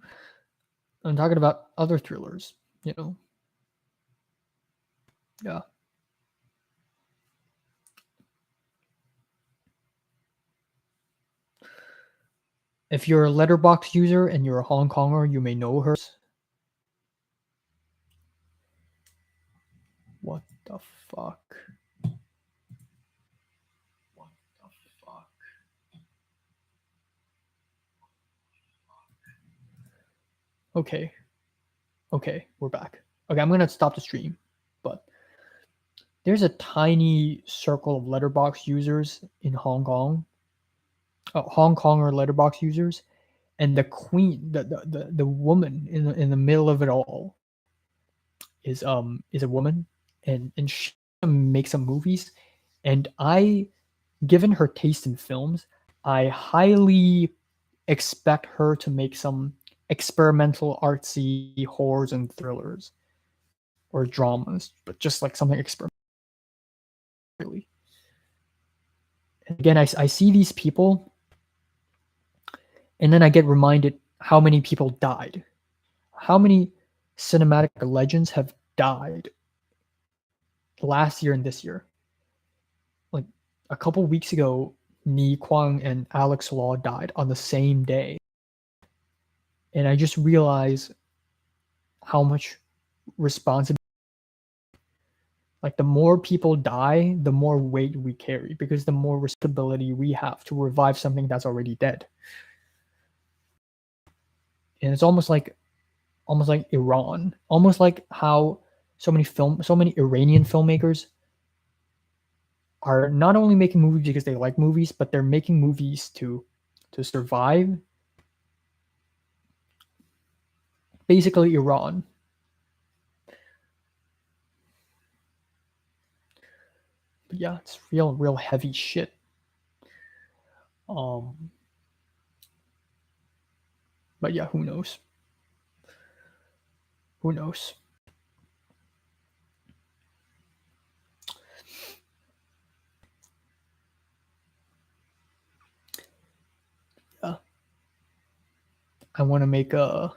I'm talking about other thrillers, you know. Yeah. If you're a Letterbox user and you're a Hong Konger, you may know her. What the fuck? What the fuck? Okay. Okay, we're back. Okay, I'm gonna stop the stream, but there's a tiny circle of Letterbox users in Hong Kong, Hong Konger Letterbox users, and the queen, the woman in the middle of it all is a woman, and she makes some movies, and given her taste in films, I highly expect her to make some experimental artsy horrors and thrillers or dramas, but just like something experimental. Really. And again, I see these people, and then I get reminded how many people died. How many cinematic legends have died last year and this year? Like a couple weeks ago, Ni Kwang and Alex Law died on the same day. And I just realized how much responsibility, like the more people die, the more weight we carry, because the more responsibility we have to revive something that's already dead. And it's almost like Iran, almost like how so many Iranian filmmakers are not only making movies because they like movies, but they're making movies to survive. Basically, Iran. But yeah, it's real heavy shit. But yeah, who knows? Who knows? Yeah. I want to make a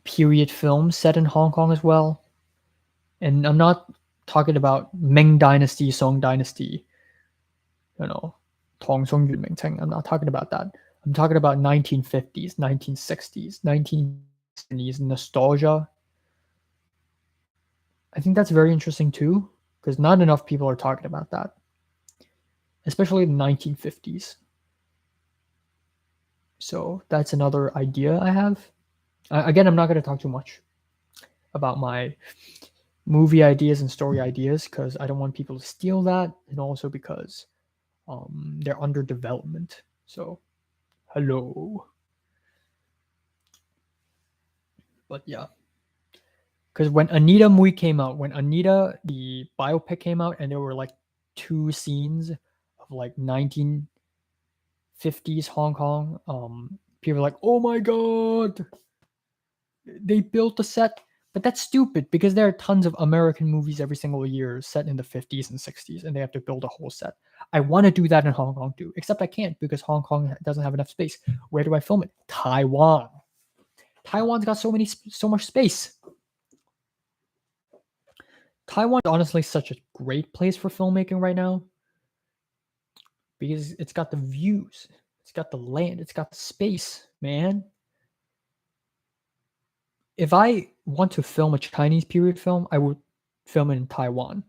period film set in Hong Kong as well. And I'm not talking about Ming Dynasty, Song Dynasty, you know, Tong Song Yun Ming Teng. I'm not talking about that. I'm talking about 1950s, 1960s, 1970s nostalgia. I think that's very interesting too, because not enough people are talking about that, especially the 1950s. So that's another idea I have. Again, I'm not going to talk too much about my movie ideas and story ideas because I don't want people to steal that, and also because they're under development. So, hello. But yeah, because when Anita Mui came out, when Anita the biopic came out, and there were like 2 scenes of like 1950s Hong Kong, people were like, "Oh my god, they built the set." But that's stupid because there are tons of American movies every single year set in the 50s and 60s, and they have to build a whole set. I want to do that in Hong Kong too, except I can't because Hong Kong doesn't have enough space. Where do I film it? Taiwan. Taiwan's got so much space. Taiwan is honestly such a great place for filmmaking right now because it's got the views, it's got the land, it's got the space, man. If I want to film a Chinese period film, I would film it in Taiwan.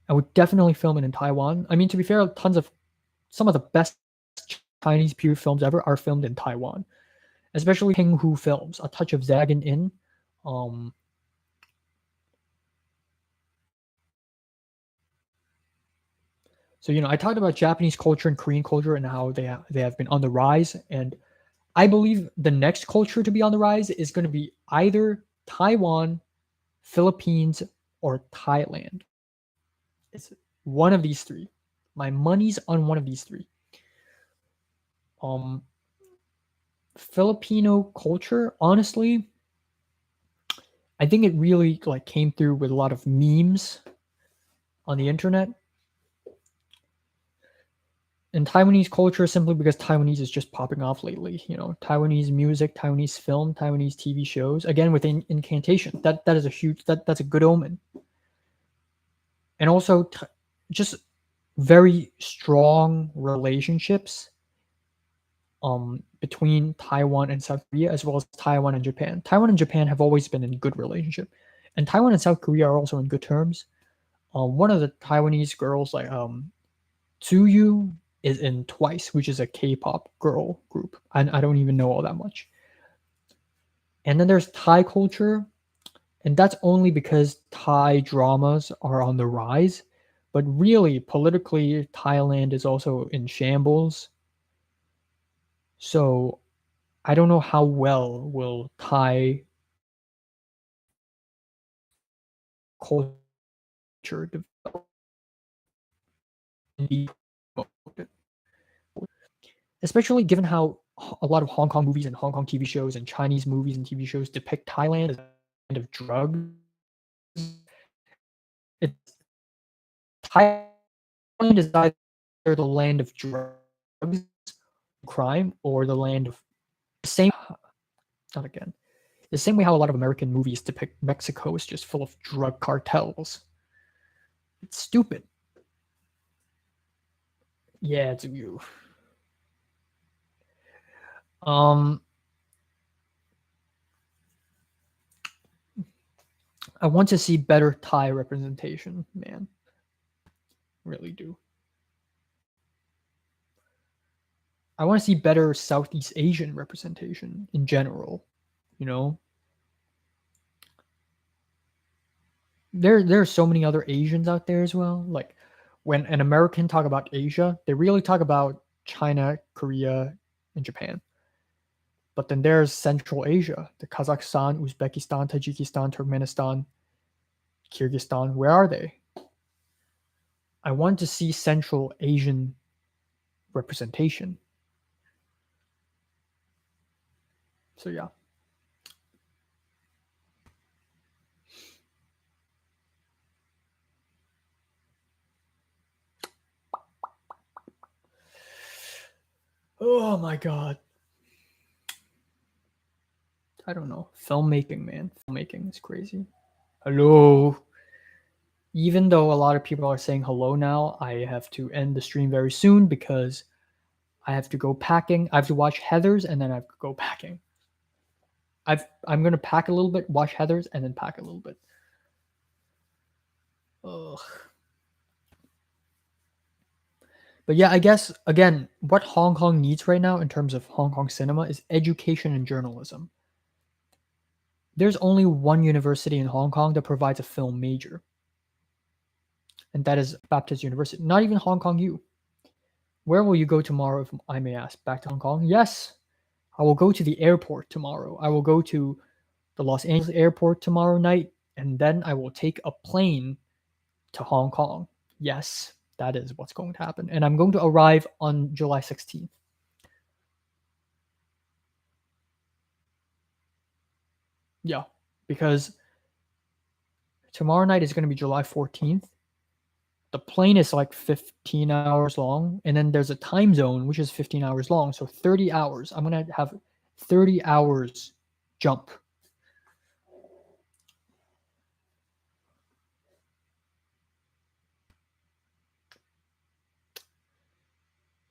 I would definitely film it in Taiwan. I mean, to be fair, some of the best Chinese period films ever are filmed in Taiwan, especially Pinghu Films, A Touch of Zagan In. Um, so I talked about Japanese culture and Korean culture and how they have been on the rise, and I believe the next culture to be on the rise is going to be either Taiwan, Philippines, or Thailand. It's one of these three. My money's on one of these three. Um, Filipino culture, honestly, I think it really like came through with a lot of memes on the internet. And Taiwanese culture simply because Taiwanese is just popping off lately. Taiwanese music, Taiwanese film, Taiwanese TV shows. Again, with incantation, that is a huge that's a good omen. And also, just very strong relationships between Taiwan and South Korea, as well as Taiwan and Japan. Taiwan and Japan have always been in good relationship, and Taiwan and South Korea are also in good terms. One of the Taiwanese girls, like Tsuyu, is in Twice, which is a K-pop girl group. I don't even know all that much. And then there's Thai culture, and that's only because Thai dramas are on the rise. But really, politically, Thailand is also in shambles. So I don't know how well will Thai culture develop and be promoted. Especially given how a lot of Hong Kong movies and Hong Kong TV shows and Chinese movies and TV shows depict Thailand as a kind of drugs. It's Thailand is either the land of drugs, crime, or the land of same. Not again. The same way how a lot of American movies depict Mexico as just full of drug cartels. It's stupid. Yeah, it's you. Um, I want to see better Thai representation, man. Really do. I want to see better Southeast Asian representation in general. You know, there are so many other Asians out there as well. Like when an American talk about Asia, they really talk about China, Korea, and Japan. But then there's Central Asia, the Kazakhstan, Uzbekistan, Tajikistan, Turkmenistan, Kyrgyzstan. Where are they? I want to see Central Asian representation. So yeah. Oh my god. I don't know. Filmmaking, man. Filmmaking is crazy. Hello. Even though a lot of people are saying hello now, I have to end the stream very soon because I have to go packing. I have to watch Heathers and then I have to go packing. I'm gonna pack a little bit, watch Heathers, and then pack a little bit. Ugh. But yeah, I guess again, what Hong Kong needs right now in terms of Hong Kong cinema is education and journalism. There's only one university in Hong Kong that provides a film major, and that is Baptist University. Not even Hong Kong U. Where will you go tomorrow, if I may ask? Back to Hong Kong? Yes, I will go to the airport tomorrow. I will go to the Los Angeles airport tomorrow night, and then I will take a plane to Hong Kong. Yes, that is what's going to happen. And I'm going to arrive on July 16th. Yeah, because tomorrow night is going to be July 14th. The plane is like 15 hours long, and then there's a time zone which is 15 hours long, so 30 hours. I'm going to have 30 hours jump.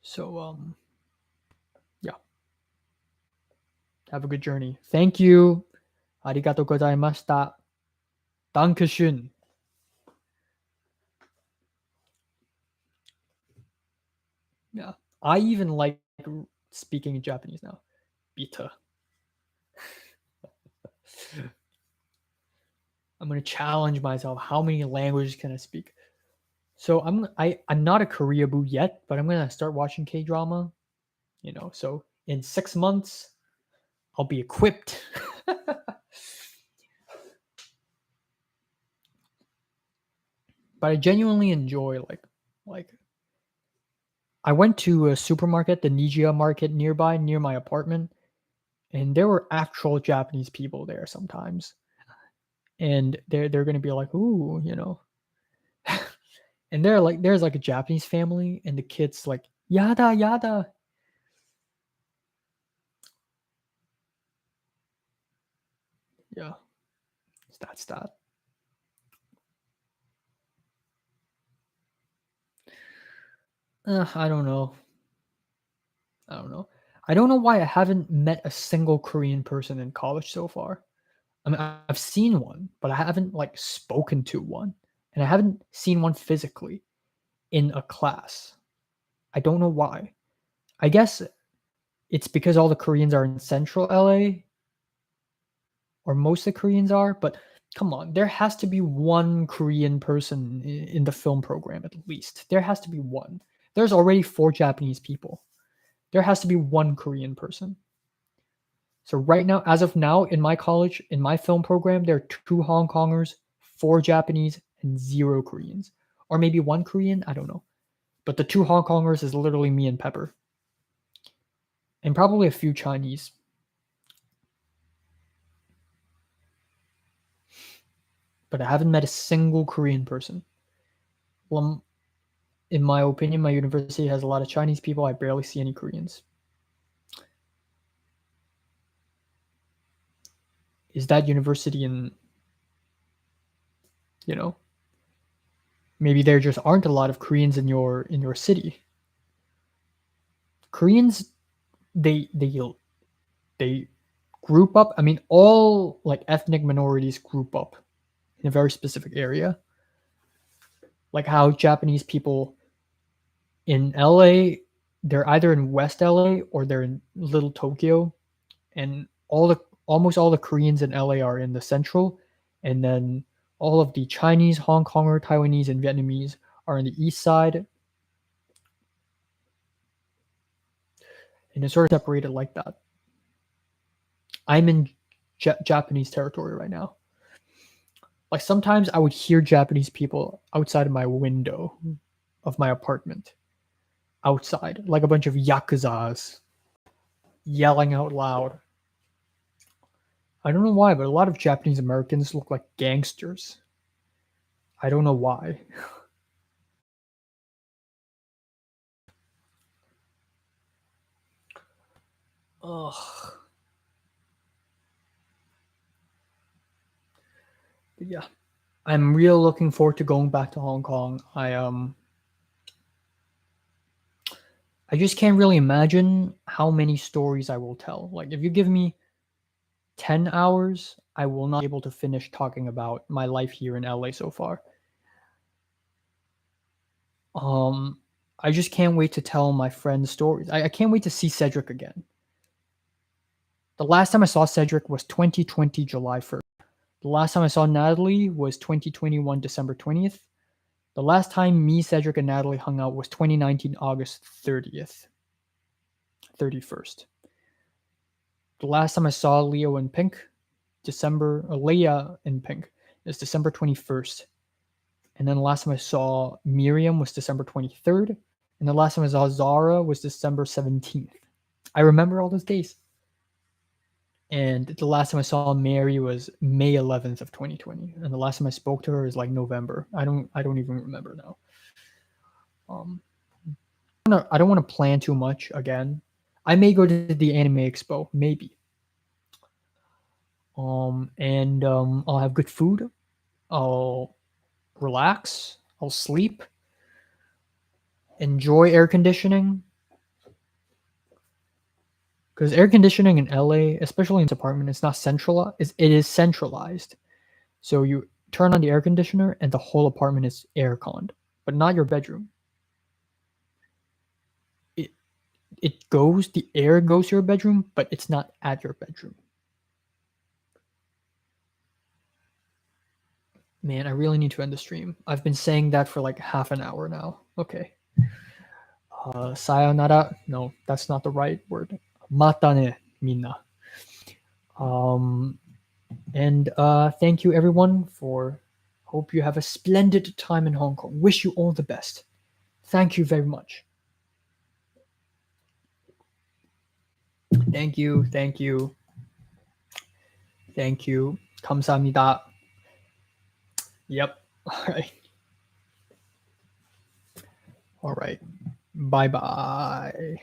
So yeah. Have a good journey. Thank you. Arigatou gozaimashita. Dankeschön. Yeah. I even like speaking Japanese now. Bita. I'm gonna challenge myself. How many languages can I speak? So I'm not a Koreaboo yet, but I'm gonna start watching K drama. So in 6 months, I'll be equipped. But I genuinely enjoy like I went to a supermarket, the Nijia market nearby, near my apartment, and there were actual Japanese people there sometimes. And they're gonna be like, ooh, and there's like a Japanese family, and the kids like yada yada. Yeah, that's that. I don't know. I don't know. I don't know why I haven't met a single Korean person in college so far. I mean, I've seen one, but I haven't like spoken to one, and I haven't seen one physically in a class. I don't know why. I guess it's because all the Koreans are in central LA, or most of the Koreans are, but come on, there has to be one Korean person in the film program at least. There has to be one. There's already 4 Japanese people. There has to be one Korean person. So right now, as of now, in my college, in my film program, there are 2 Hong Kongers, 4 Japanese, and 0 Koreans. Or maybe 1 Korean, I don't know. But the 2 Hong Kongers is literally me and Pepper. And probably a few Chinese. But I haven't met a single Korean person. Well, in my opinion, my university has a lot of Chinese people. I barely see any Koreans. Is that university maybe there just aren't a lot of Koreans in your city. Koreans, they group up. I mean, all like ethnic minorities group up in a very specific area. Like how Japanese people in LA, they're either in West LA or they're in Little Tokyo, and almost all the Koreans in LA are in the central, and then all of the Chinese, Hong Konger, Taiwanese, and Vietnamese are on the east side, and it's sort of separated like that. I'm in Japanese territory right now. Like sometimes I would hear Japanese people outside of my window of my apartment, outside, like a bunch of yakuzas yelling out loud. I don't know why, but a lot of Japanese Americans look like gangsters. I don't know why. Ugh. But yeah, I'm real looking forward to going back to Hong Kong. I just can't really imagine how many stories I will tell. Like if you give me 10 hours, I will not be able to finish talking about my life here in LA so far. Um, I just can't wait to tell my friends stories. I can't wait to see Cedric again. The last time I saw Cedric was 2020 July 1st. The last time I saw Natalie was 2021 December 20th. The last time me, Cedric, and Natalie hung out was 2019 August 30th, 31st. The last time I saw Leo in Pink, Leia in Pink, is December 21st. And then the last time I saw Miriam was December 23rd. And the last time I saw Zara was December 17th. I remember all those days. And the last time I saw Mary was May 11th of 2020. And the last time I spoke to her is like November. I don't even remember now. I don't want to plan too much again. I may go to the anime expo, maybe. And I'll have good food. I'll relax. I'll sleep. Enjoy air conditioning. Because air conditioning in LA, especially in this apartment, it's not centralized. It is centralized. So you turn on the air conditioner and the whole apartment is air conned, but not your bedroom. the air goes to your bedroom, but it's not at your bedroom. Man, I really need to end the stream. I've been saying that for like half an hour now. Okay. Sayonara. No, that's not the right word. Mata ne, minna. And thank you everyone for. Hope you have a splendid time in Hong Kong. Wish you all the best. Thank you very much. Thank you. Thank you. Thank you. 감사합니다. Yep. All right. All right. Bye bye.